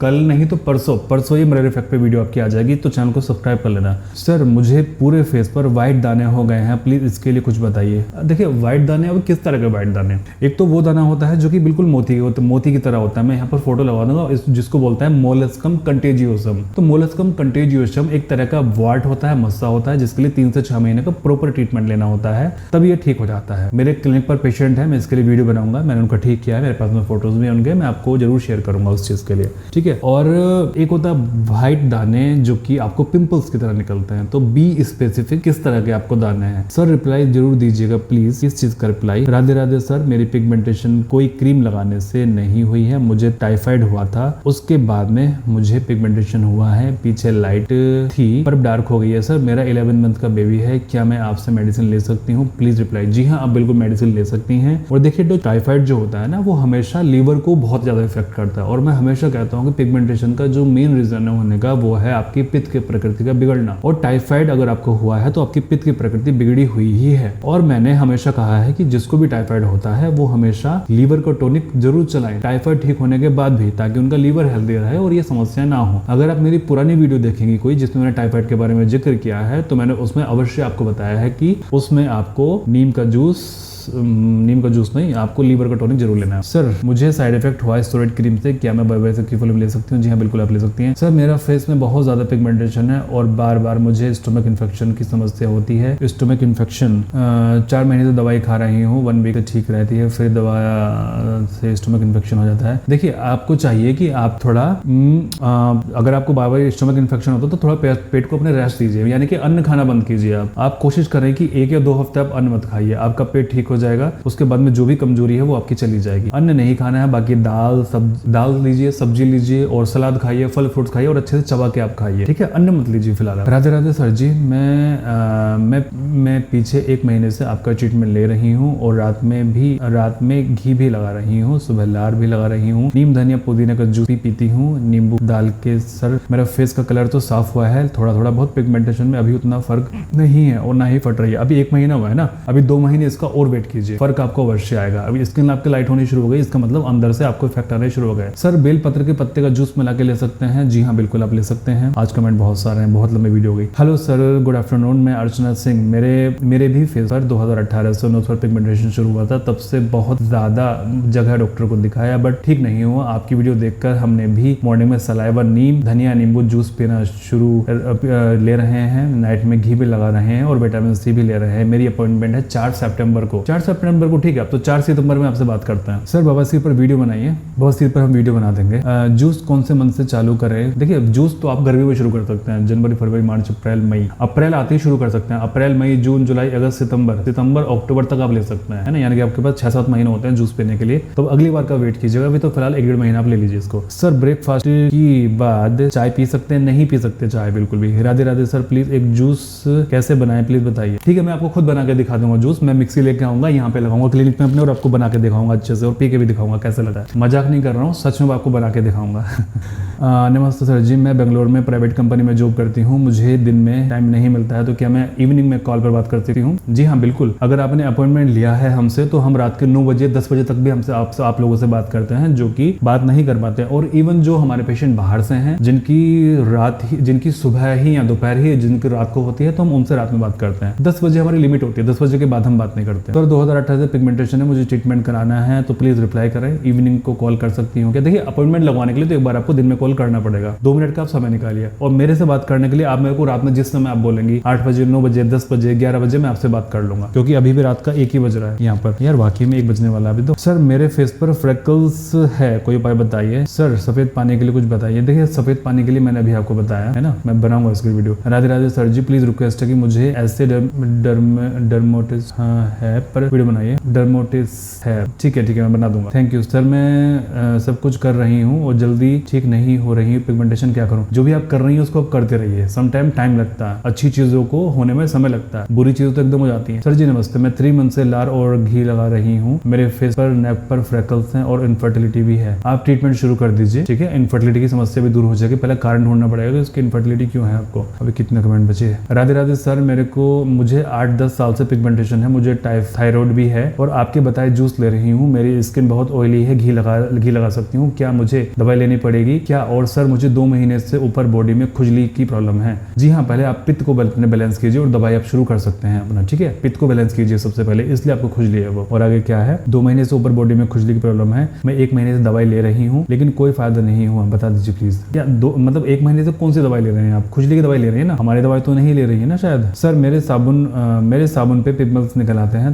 कल नहीं तो परसों ये मिरर इफेक्ट पे वीडियो आपकी आ जाएगी, तो चैनल को सब्सक्राइब कर लेना। सर मुझे पूरे फेस पर व्हाइट दाने हो गए हैं, प्लीज इसके लिए कुछ बताइए। देखिए व्हाइट दाने, अब किस तरह के व्हाइट दाने? एक तो वो दाना होता है जो कि बिल्कुल मोती की तरह होता है, मैं यहाँ पर फोटो लगा दूंगा, जिसको बोलता है मोलस्कम कंटेजियोसम। तो मोलस्कम कंटेजियोसम एक तरह का वाट होता है, मस्सा होता है, जिसके लिए 3 से 6 महीने का प्रॉपर ट्रीटमेंट लेना होता है, तब ये ठीक हो जाता है। मेरे क्लिनिक पर पेशेंट है, मैं इसके लिए वीडियो बनाऊंगा, मैंने उनका ठीक किया है, मेरे पास में फोटोज भी होंगे, मैं आपको जरूर शेयर करूंगा उस चीज के लिए। ठीक है, और एक होता है व्हाइट दाने जो कि आपको पिंपल्स की तरह निकलते हैं, तो बी स्पेसिफिक किस तरह के आपको दाने हैं? सर रिप्लाई जरूर दीजिएगा प्लीज, किस चीज का रिप्लाई? राधे राधे सर, मेरी पिगमेंटेशन कोई क्रीम लगाने से नहीं हुई है, मुझे टाइफाइड हुआ था, उसके बाद में मुझे पिगमेंटेशन हुआ है, पीछे लाइट थी पर डार्क हो गई है। सर मेरा 11 मंथ का बेबी है, क्या मैं आपसे मेडिसिन ले सकती हूँ? Please reply. जी हाँ, आप बिल्कुल मेडिसिन ले सकती हैं। और देखिए जो टाइफाइड जो होता है ना, वो हमेशा लीवर को बहुत ज्यादा इफेक्ट करता है, और मैं हमेशा कहता हूँ कि पिगमेंटेशन का जो मेन रीजन होने का वो है आपकी पित्त की प्रकृति का बिगड़ना, और टाइफाइड अगर आपको हुआ है तो आपकी पित्त की प्रकृति बिगड़ी हुई ही है। और मैंने हमेशा कहा है कि जिसको भी टाइफाइड होता है वो हमेशा लीवर को टॉनिक जरूर चलाएं टाइफाइड ठीक होने के बाद भी, ताकि उनका लीवर हेल्दी रहे और ये समस्या ना हो। अगर आप मेरी पुरानी वीडियो देखेंगे कोई जिसमें मैंने टाइफाइड के बारे में जिक्र किया है, तो मैंने उसमें अवश्य आपको बताया है कि उसमें आपको नीम का जूस नहीं, आपको लीवर का टॉनिक जरूर लेना है। सर मुझे साइड इफेक्ट हुआ स्टेरॉइड क्रीम से, क्या मैं बायोसेक्टिफोलिम ले सकती हूँ? जी हाँ बिल्कुल आप ले सकती हैं। सर मेरा फेस में बहुत ज्यादा पिगमेंटेशन है और बार बार मुझे स्टोमक इन्फेक्शन की समस्या होती है। स्टोमक इन्फेक्शन 4 महीने से दवाई खा रही हूँ, 1 वीक ठीक रहती है, फिर दवा से स्टोमक इन्फेक्शन हो जाता है। देखिए आपको चाहिए कि आप थोड़ा अगर आपको बार बार स्टोमक इन्फेक्शन होता है तो थोड़ा पेट को अपने रेस्ट दीजिए, यानी कि अन्न खाना बंद कीजिए। आप कोशिश करें कि 1 या 2 हफ्ते आप अन्न मत खाइए, आपका पेट ठीक हो जाएगा, उसके बाद में जो भी कमजोरी है वो आपकी चली जाएगी। अन्न नहीं खाना है, बाकी दाल लीजिए, सब्जी लीजिए और सलाद खाइए, फल फ्रूट खाइए और अच्छे से चबा के आप खाइए, ठीक है, अन्न मत लीजिए फिलहाल। राधे राधे सर जी, मैं पीछे 1 महीने से आपका ट्रीटमेंट ले रही हूँ और रात में घी भी लगा रही हूँ, सुबह लार भी लगा रही हूँ, नीम धनिया पुदीना का जूस भी पीती हूँ नींबू डाल के। सर मेरा फेस का कलर तो साफ हुआ है, थोड़ा बहुत पिगमेंटेशन में अभी उतना फर्क नहीं है और ना ही फट रही है। अभी 1 महीना हुआ है ना, अभी 2 महीने इसका और वेट वेट कीजिए, फर्क आपको अवश्य आएगा। अभी स्किन आपकी लाइट होनी शुरू हो गई, इसका मतलब अंदर से आपको इफेक्ट आने शुरू हो गए। सर बेल पत्र के पत्ते का जूस मिला के ले सकते हैं? जी हाँ, बिल्कुल आप ले सकते हैं। आज कमेंट बहुत सारे हैं, बहुत लंबी वीडियो हो गई। हेलो सर, गुड आफ्टरनून, मैं अर्चना सिंह। मेरे भी फेस पर 2018 से नोज पर पिगमेंटेशन शुरू हुआ था। तब से बहुत ज्यादा जगह डॉक्टर को दिखाया बट ठीक नहीं हुआ। आपकी वीडियो देखकर हमने भी मॉर्निंग में सलाइवा, नीम, धनिया, नींबू जूस पीना शुरू ले रहे हैं। नाइट में घी भी लगा रहे हैं और विटामिन सी भी ले रहे हैं। मेरी अपॉइंटमेंट है 4 सितंबर को। 4 सितंबर को, ठीक है, अब तो 4 सितंबर में आपसे बात करते हैं। सर बवासीर पर वीडियो बनाइए। बवासीर पर हम वीडियो बना देंगे। जूस कौन से मंथ से चालू करें? देखिए, जूस तो आप गर्मी में शुरू कर सकते हैं, जनवरी, फरवरी, मार्च, अप्रैल, मई। अप्रैल आते ही शुरू कर सकते हैं। अप्रैल, मई, जून, जुलाई, अगस्त, सितंबर, अक्टूबर तक आप ले सकते हैं, है ना। यानी कि आपके पास 6-7 महीने होते हैं जूस पीने के लिए। तो अगली बार का वेट कीजिएगा। अभी तो फिलहाल 1-1.5 महीना आप ले लीजिए इसको। सर ब्रेकफास्ट की बाद चाय पी सकते हैं? नहीं पी सकते चाय, बिल्कुल भी। राधे राधे सर, प्लीज एक जूस कैसे बनाएं प्लीज बताइए। ठीक है, मैं आपको खुद बना के दिखा दूंगा जूस। मैं मिक्सी लेके आऊंगा, यहाँ पे लगाऊंगा क्लिनिक में अपने और आपको बना के दिखाऊंगा अच्छे से, और पी के भी दिखाऊंगा कैसे लगा है। मजाक नहीं कर रहा हूँ, सच में आपको बना के दिखाऊंगा। नमस्ते सर जी, मैं बेंगलोर में प्राइवेट कंपनी में जॉब करती हूँ। मुझे दिन में टाइम नहीं मिलता है, तो क्या मैं इवनिंग में कॉल पर बात कर सकती हूँ? जी हाँ, बिल्कुल। अगर आपने अपॉइंटमेंट लिया है हमसे तो हम रात के 9 बजे 10 बजे तक भी हमसे आप लोगों से बात करते हैं, जो कि बात नहीं कर पाते। और इवन जो हमारे पेशेंट बाहर से हैं, जिनकी सुबह ही या दोपहर ही जिनकी रात को होती है, तो हम उनसे रात में बात करते हैं। 10 बजे हमारी लिमिट होती है, 10 बजे के बाद हम बात नहीं करते। तो 2018 से पिगमेंटेशन है, मुझे ट्रीटमेंट कराना है, तो प्लीज रिप्लाई करें। इवनिंग को कॉल कर सकती हूँ क्या? देखिए, अपॉइंटमेंट लगवाने के लिए तो एक बार आपको दिन में कॉल करना पड़ेगा। 2 मिनट का आप समय निकालिए, और मेरे से बात करने के लिए आप मेरे को रात में जिस समय आप बोलेंगी, 8 बजे, 9 बजे, 10 बजे, 11 बजे, मैं आपसे बात कर लूंगा, क्योंकि अभी भी रात का 1 ही बज रहा है यहाँ पर। यार वाकई में 1 बजने वाला अभी तो। सर मेरे फेस पर फ्रेकल्स है, कोई उपाय बताइए। सर सफेद पानी के लिए कुछ बताइए। देखिए, सफेद पानी के लिए मैंने अभी आपको बताया है ना, मैं बनाऊंगा इसकी video. Radhe Radhe sir ji, please request है कि मुझे ऐसे डर्मोटिस है पर वीडियो बनाइए। डर्मोटिस है, ठीक है मैं बना दूंगा। Thank you sir. मैं सब कुछ कर रही हूँ और जल्दी ठीक नहीं हो रही हूँ, पिगमेंटेशन क्या करूँ? जो भी आप कर रही हैं उसको आप करते रहिए। समटाइम टाइम लगता है, अच्छी चीजों को होने में समय लगता है, बुरी चीजों तो एकदम हो जाती है। सर जी नमस्ते, मैं 3 मंथ से लार और घी लगा रही हूँ। मेरे फेस पर, नेक पर फ्रेकल्स हैं और इनफर्टिलिटी भी है। आप ट्रीटमेंट शुरू कर दीजिए, ठीक है। इनफर्टिलिटी की समस्या भी दूर हो जाएगी। पहले कारण ढूंढना पड़ेगा कि उसकी इनफर्टिलिटी क्यों है आपको। अभी कितने कमेंट बचे? राधे राधे सर, मुझे 8-10 साल से पिगमेंटेशन है, मुझे थायराइड भी है और आपके बताए जूस ले रही हूँ। मेरी स्किन बहुत ऑयली है, घी लगा सकती हूँ क्या? मुझे दवाई लेनी पड़ेगी क्या? और सर मुझे 2 महीने से ऊपर बॉडी में खुजली की प्रॉब्लम है। जी हाँ, पहले आप पित्त को बैलेंस कीजिए और दवाई आप शुरू कर सकते हैं अपना, ठीक है। पित्त को बैलेंस कीजिए सबसे पहले, इसलिए आपको खुजली है वो। और आगे क्या है? 2 महीने से ऊपर बॉडी में खुजली की प्रॉब्लम है। मैं 1 महीने से दवाई ले रही हूँ लेकिन कोई फायदा नहीं हुआ, बता दीजिए प्लीज। क्या मतलब 1 महीने से कौन सी दवाई ले रहे हैं आप? खुजली की दवाई ले रही है ना, हमारी दवाई तो नहीं ले रही है ना शायद। सर मेरे साबुन पे पिंपल्स निकल आते हैं,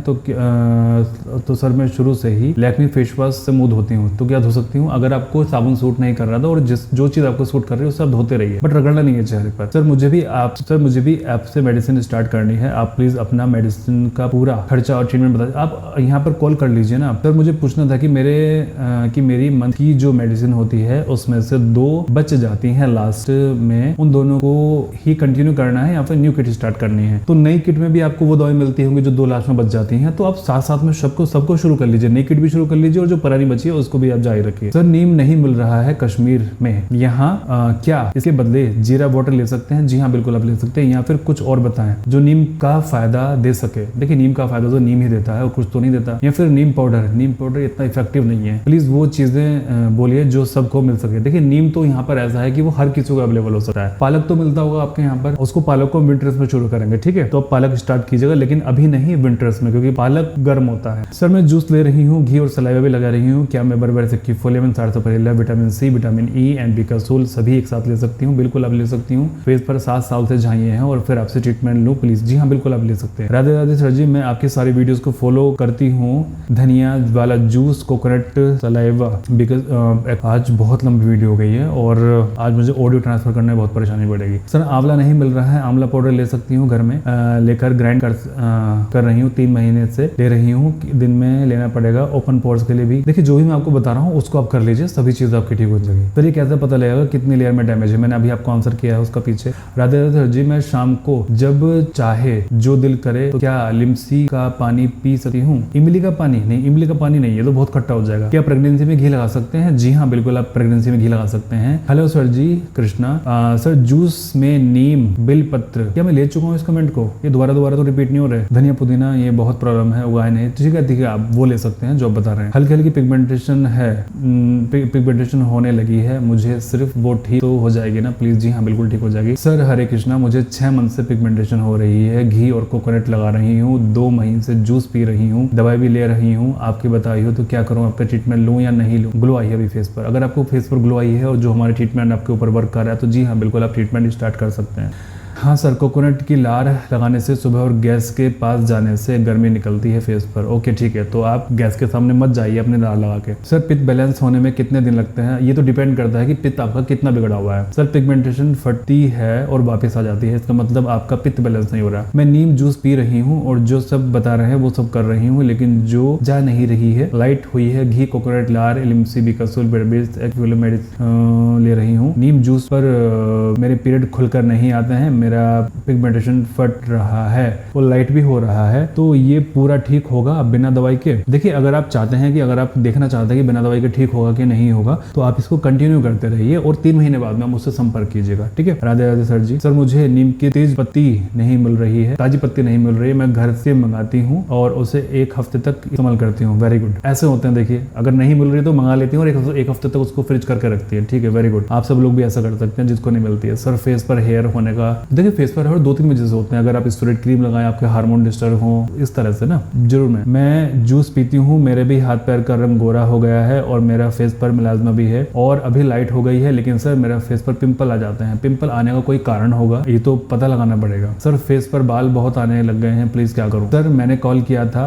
तो सर मैं शुरू से ही लैक्मे फेस वॉश से मुंह धोती हूँ, तो क्या धो सकती हूँ? अगर आपको साबुन सूट नहीं कर रहा था और जो चीज आपको सूट कर रही है उससे आप धोते रहिए, बट रगड़ना नहीं है चेहरे पर। सर मुझे भी आपसे मेडिसिन स्टार्ट करनी है, आप प्लीज अपना मेडिसिन का पूरा खर्चा और ट्रीटमेंट बता। आप यहाँ पर कॉल कर लीजिए ना। सर मुझे पूछना था कि मेरी मंथ की जो मेडिसिन होती है उसमें से 2 बच जाती हैं लास्ट में, उन दोनों को ही कंटिन्यू करना है या फिर न्यू किट स्टार्ट करनी है? तो नई किट में भी आपको वो दवाई मिलती होंगी जो 2 लास्ट में बच जाती हैं, तो आप साथ में सबको शुरू कर लीजिए। नई किट भी शुरू कर लीजिए और जो पुरानी बची है उसको भी आप जारी रखिए। सर नीम नहीं मिल रहा है कश्मीर में, यहाँ क्या इसके बदले जीरा वाटर ले सकते हैं? जी हाँ, बिल्कुल आप ले सकते हैं। या फिर कुछ और बताएं जो नीम का फायदा दे सके। देखिए, नीम का फायदा तो नीम ही देता है और कुछ तो नहीं देता। या फिर नीम पाउडर इतना इफेक्टिव नहीं है। प्लीज वो चीजें बोलिए जो सबको मिल सके। देखिए, नीम तो यहाँ पर ऐसा है कि वो हर किसी को अवेलेबल हो सकता है। पालक तो मिलता होगा आपके यहाँ पर, उसको पालक को विंटर्स में शुरू करेंगे, ठीक है। तो आप पालक स्टार्ट कीजिएगा, लेकिन अभी नहीं विंटर्स में, क्योंकि पालक गर्म होता है। सर मैं जूस ले रही हूँ, घी और सलाइवा भी लगा रही हूँ, क्या मैं बरबर से किफोलेवन, sarsaparilla, vitamin C, vitamin E and Becosule सभी एक साथ ले सकती हूँ? बिल्कुल आप ले सकती हूँ। फेस पर 7 साल से झाइए हैं और फिर आपसे ट्रीटमेंट लूँ प्लीज? जी हाँ, बिल्कुल आप ले सकते हैं। राधे राधे सर जी, मैं आपकी सारी वीडियोस को फॉलो करती हूँ। धनिया वाला जूस, कोकोनट सलाइवा, बिकॉज आज बहुत लंबी वीडियो हो गई है और आज मुझे ऑडियो ट्रांसफर करने में बहुत परेशानी पड़ेगी। सर आंवला नहीं मिल रहा है, आंवला पाउडर ले सकती हूँ? घर में लेकर ग्राइंड कर रही हूँ, 3 महीने से ले रही हूँ। दिन में लेना पड़ेगा ओपन पोर्स के लिए भी? देखिए, जो भी मैं आपको बता रहा हूँ उसको आप कर लीजिए, सभी चीज आपकी ठीक हो जाएगी। सर ये कैसे पता लगेगा कितनी लेयर में डैमेज है? मैंने अभी आपको आंसर किया है उसका पीछे। राधे राधे सर जी, मैं शाम को जब चाहे जो दिल करे तो क्या लिमसी का पानी पी सकती हूँ? इमली का पानी नहीं, इमली का पानी नहीं, ये तो बहुत खट्टा हो जाएगा। क्या प्रेगनेंसी में घी लगा सकते हैं? जी हाँ, बिल्कुल आप प्रेगनेंसी में घी लगा सकते हैं। हेलो सर जी, कृष्णा। सर जूस में नीम, बिल पत्र, क्या मैं ले चुका हूँ इस कमेंट को? ये दोबारा तो रिपीट नहीं हो रहा है। धनिया पुदीना, ये बहुत प्रॉब्लम है वो आए नहीं, ठीक है आप वो ले सकते हैं जो आप बता रहे हैं। हल्की हल्की पिगमेंटेशन है, पिगमेंटेशन होने लगी है, मुझे सिर्फ वो ठीक तो हो जाएगी ना प्लीज? जी हाँ बिल्कुल ठीक हो जाएगी सर। हरे कृष्णा, मुझे 6 मंथ से पिगमेंटेशन हो रही है, घी और कोकोनट लगा रही हूँ, 2 महीने से जूस पी रही हूँ, दवाई भी ले रही हूँ, आपकी बताई हो तो क्या करूँ, आपका ट्रीटमेंट लूँ या नहीं लूँ? ग्लो आई है अभी फेस पर, अगर आपको फेस पर ग्लो आई है और जो हमारे ट्रीटमेंट आपके ऊपर वर्क कर रहा है तो जी हाँ बिल्कुल आप ट्रीटमेंट स्टार्ट कर सकते हैं। हाँ सर, कोकोनट की लार लगाने से सुबह और गैस के पास जाने से गर्मी निकलती है फेस पर। ओके ठीक है, तो आप गैस के सामने मत जाइए अपने लार लगा के। सर पित्त बैलेंस होने में कितने दिन लगते हैं? ये तो डिपेंड करता है कि पित्त आपका कितना बिगड़ा हुआ है। सर पिगमेंटेशन फटती है और वापस आ जाती है, इसका मतलब आपका पित्त बैलेंस नहीं हो रहा। मैं नीम जूस पी रही हूँ और जो सब बता रहे हैं वो सब कर रही हूँ, लेकिन जो जा नहीं रही है। लाइट हुई है, घी, कोकोनट, लार, एलिमसी, बिकसुल, बेडबीज, ले रही हूँ। नीम जूस पर मेरे पीरियड खुलकर नहीं आते हैं, मेरा पिगमेंटेशन फट रहा है और लाइट भी हो रहा है, तो ये पूरा ठीक होगा बिना दवाई के? देखिए अगर आप चाहते हैं कि अगर आप देखना चाहते हैं कि बिना दवाई के ठीक होगा कि नहीं होगा तो आप इसको कंटिन्यू करते रहिए और 3 महीने बाद में मुझसे संपर्क कीजिएगा, ठीक है? राधे राधे सर जी। सर मुझे नीम की तेज पत्ती नहीं मिल रही है, ताजी पत्ती नहीं मिल रही है, मैं घर से मंगाती हूँ और उसे 1 हफ्ते तक इस्तेमाल करती हूँ। Very good. ऐसे होते हैं, देखिए अगर नहीं मिल रही तो मंगा लेती हूँ और 1 हफ्ते तक उसको फ्रिज करके रखती है, ठीक है? Very good. आप सब लोग भी ऐसा कर सकते हैं जिसको नहीं मिलती है। सर फेस पर हेयर होने का, देखिए फेस पर हेयर 2-3 वजह से होते हैं। अगर आप स्टेरॉइड क्रीम लगाएं, आपके हार्मोन डिस्टर्ब हो, इस तरह से ना। जरूर मैं जूस पीती हूँ, मेरे भी हाथ पैर का रंग गोरा हो गया है और मेरा फेस पर मिलाजमा भी है और अभी लाइट हो गई है, लेकिन सर मेरा फेस पर पिंपल आ जाते हैं। पिंपल आने का कोई कारण होगा, ये तो पता लगाना पड़ेगा। सर फेस पर बाल बहुत आने लग गए हैं, प्लीज क्या करूं? सर मैंने कॉल किया था,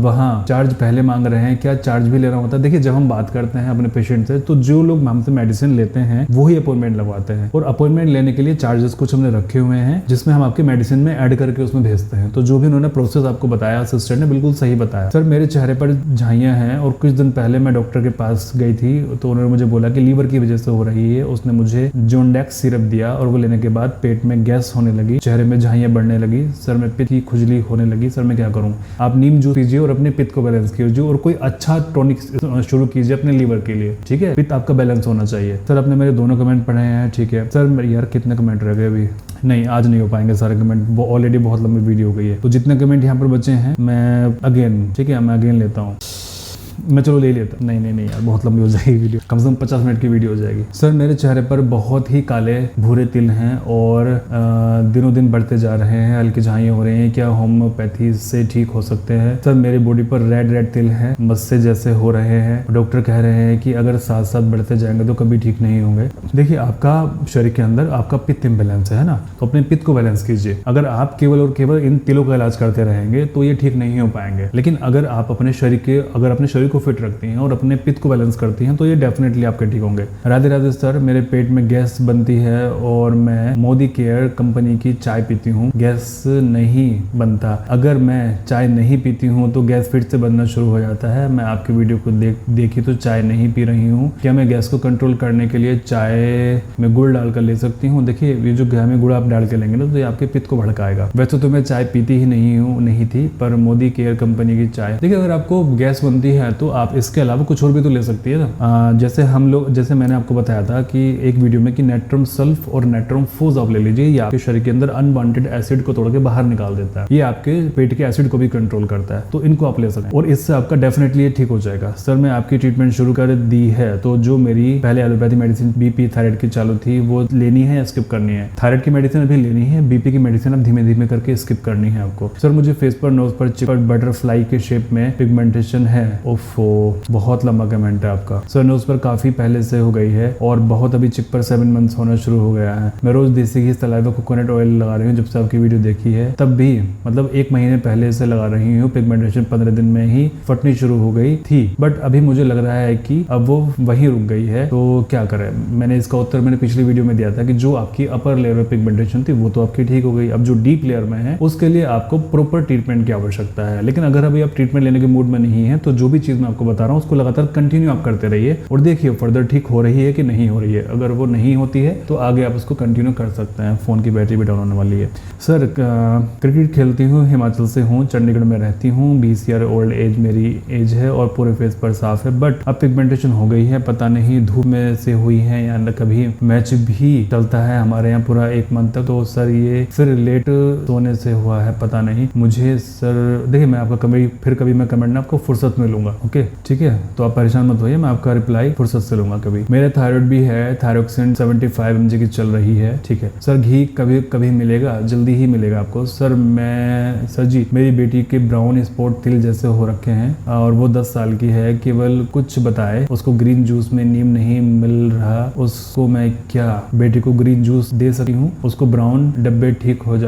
वहाँ चार्ज पहले मांग रहे हैं, क्या चार्ज भी लेना होता है? देखिए जब हम बात करते हैं अपने पेशेंट से तो जो लोग हमसे मेडिसिन लेते हैं वही अपॉइंटमेंट लगवाते हैं और अपॉइंटमेंट लेने के लिए चार्जेस कुछ हमने रखे हुए हैं जिसमें हम आपके मेडिसिन में ऐड करके उसमें भेजते हैं। तो जो भी उन्होंने प्रोसेस आपको बताया असिस्टेंट ने बिल्कुल सही बताया। सर मेरे चेहरे पर झाइयां हैं और कुछ दिन पहले मैं डॉक्टर के पास गई थी तो उन्होंने मुझे बोला कि लीवर की वजह से हो रही है। उसने मुझे जोंडेक्स सिरप दिया और वो लेने के बाद पेट में गैस होने लगी, चेहरे में झाइयां बढ़ने लगी, सर में पित्त की खुजली होने लगी। सर मैं क्या करूं? आप नीम जूस पीजिए और अपने पित्त को बैलेंस कीजिए और कोई अच्छा टॉनिक शुरू कीजिए अपने लीवर के लिए, ठीक है? पित्त आपका बैलेंस होना चाहिए। सर आपने मेरे दोनों कमेंट पढ़े हैं, ठीक है? सर यार कितने कमेंट रह गए अभी? नहीं आज नहीं हो पाएंगे सारे कमेंट, वो ऑलरेडी बहुत लंबी वीडियो हो गई है। तो जितने कमेंट यहाँ पर बचे हैं मैं अगेन, ठीक है, मैं अगेन लेता हूँ। मैं चलो ले लेता। नहीं यार बहुत लंबी हो जाएगी वीडियो, कम से कम 50 मिनट की वीडियो हो जाएगी। सर मेरे चेहरे पर बहुत ही काले भूरे तिल हैं और दिनों दिन बढ़ते जा रहे हैं, हल्की झाइयाँ हो रही हैं, क्या होम्योपैथी से ठीक हो सकते हैं? सर मेरी बॉडी पर रेड तिल हैं, मस्से जैसे हो रहे हैं, डॉक्टर कह रहे हैं कि अगर साथ साथ बढ़ते जाएंगे तो कभी ठीक नहीं होंगे। देखिए आपका शरीर के अंदर आपका पित्त इम्बैलेंस है ना, तो अपने पित्त को बैलेंस कीजिए। अगर आप केवल और केवल इन तिलों का इलाज करते रहेंगे तो ये ठीक नहीं हो पाएंगे, लेकिन अगर आप अपने शरीर को फिट रखती हैं और अपने पित्त को बैलेंस करती हैं तो ये डेफिनेटली आपके ठीक होंगे। राधे राधे सर, मेरे पेट में गैस बनती है और मैं मोदी केयर कंपनी की चाय पीती हूँ, गैस नहीं बनता। अगर मैं चाय नहीं पीती हूँ तो गैस फिर से बनना शुरू हो जाता है। मैं आपकी वीडियो को देखी तो चाय नहीं पी रही हूँ, क्या मैं गैस को कंट्रोल करने के लिए चाय में गुड़ डालकर ले सकती हूँ? देखिए ये जो घी में गुड़ आप डाल के लेंगे ना तो ये आपके पित्त को भड़काएगा। वैसे तो मैं चाय पीती ही नहीं थी, पर मोदी केयर कंपनी की चाय, देखिए अगर आपको गैस बनती है तो आप इसके अलावा कुछ और भी तो ले सकती है ना। जैसे मैंने आपको बताया था कि एक वीडियो में कि नेट्रम सल्फ और नेट्रम फोज आप ले लीजिए, ये आपके शरीर के अंदर अनवांटेड एसिड को तोड़ के बाहर निकाल देता है, ये आपके पेट के एसिड को भी कंट्रोल करता है, तो इनको आप ले सकते हैं और इससे आपका डेफिनेटली ये ठीक हो जाएगा। सर मैं आपकी ट्रीटमेंट शुरू कर दी है, तो जो मेरी पहले एलोपैथी मेडिसिन बीपी थायराइड की चालू थी वो लेनी है या स्किप करनी है? थायराइड की मेडिसिन अभी लेनी है, बीपी की मेडिसिन अब धीमे धीमे करके स्किप करनी है आपको। सर मुझे फेस पर, नोज पर चिपट बटरफ्लाई के शेप में पिगमेंटेशन है। ओफो बहुत लंबा कमेंट है आपका। सर नोज पर काफी पहले से हो गई है और बहुत अभी चिप पर 7 मंथ्स होना शुरू हो गया है। मैं रोज देसी घी, सलाइवा, कोकोनट ऑयल लगा रही हूँ जब से आपकी वीडियो देखी है, तब भी मतलब 1 महीने पहले से लगा रही हूँ। पिगमेंटेशन 15 दिन में ही फटनी शुरू हो गई थी, बट अभी मुझे लग रहा है कि अब वो वहीं रुक गई है, तो क्या करें? मैंने इसका उत्तर मैंने पिछली वीडियो में दिया था कि जो आपकी अपर लेयर में पिगमेंटेशन थी वो तो आपकी ठीक हो गई, अब जो डीप लेयर में है उसके लिए आपको प्रॉपर ट्रीटमेंट की आवश्यकता है। लेकिन अगर अभी आप ट्रीटमेंट लेने के मूड में नहीं है तो जो भी चीज मैं आपको बता रहा हूँ उसको लगातार कंटिन्यू आप करते रहिए और देखिए फर्दर ठीक हो रही है कि नहीं हो रही है। अगर वो नहीं होती है तो आगे आप उसको कंटिन्यू कर सकते हैं। फोन की बैटरी भी डाउन होने वाली है। सर क्रिकेट खेलती हूँ, हिमाचल से हूँ, चंडीगढ़ में रहती हूँ, 20 ईयर ओल्ड एज मेरी एज है और पूरे फेस पर साफ है, बट अब पिगमेंटेशन हो गई है, पता नहीं धूप में से हुई है या कभी मैच भी चलता है हमारे यहाँ पूरा 1 मंथ तक, तो सर ये फिर लेट सोने से हुआ है, पता नहीं मुझे सर। देखिए मैं आपका कभी मैं कमेंट ना आपको फुर्सत में लूंगा, ओके ठीक है, तो आप परेशान मत होइए, मैं आपका रिप्लाई फुर्सत से लूंगा कभी। मेरे थायराइड भी है, थायरोक्सिन 75 mg की चल रही है, ठीक है सर। घी कभी कभी मिलेगा? जल्दी ही मिलेगा आपको सर। सर जी मेरी बेटी के ब्राउन स्पॉट तिल जैसे हो रखे हैं और वो 10 साल की है, केवल कुछ बताए, उसको ग्रीन जूस में नीम नहीं मिल रहा, उसको मैं क्या बेटी को ग्रीन जूस दे सकती हूँ? उसको ब्राउन डब्बे ठीक हो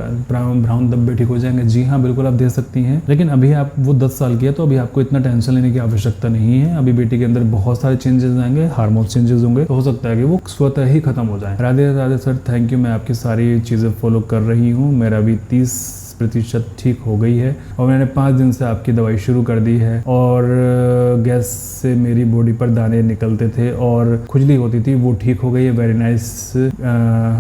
जाएंगे? जी हाँ बिल्कुल आप दे सकती हैं, लेकिन अभी आप वो 10 साल की है तो अभी आपको इतना टेंशन लेने की आवश्यकता नहीं है। अभी बेटी के अंदर बहुत सारे चेंजेस आएंगे, हार्मोन चेंजेस होंगे, तो हो सकता है कि वो स्वतः ही खत्म हो जाए। Radhe Radhe sir, thank you. मैं आपकी सारी चीजें फॉलो कर रही हूँ, मेरा भी 30% ठीक हो गई है और मैंने 5 दिन से आपकी दवाई शुरू कर दी है और गैस से मेरी बॉडी पर दाने निकलते थे और खुजली होती थी, वो ठीक हो गई है, वेरी नाइस।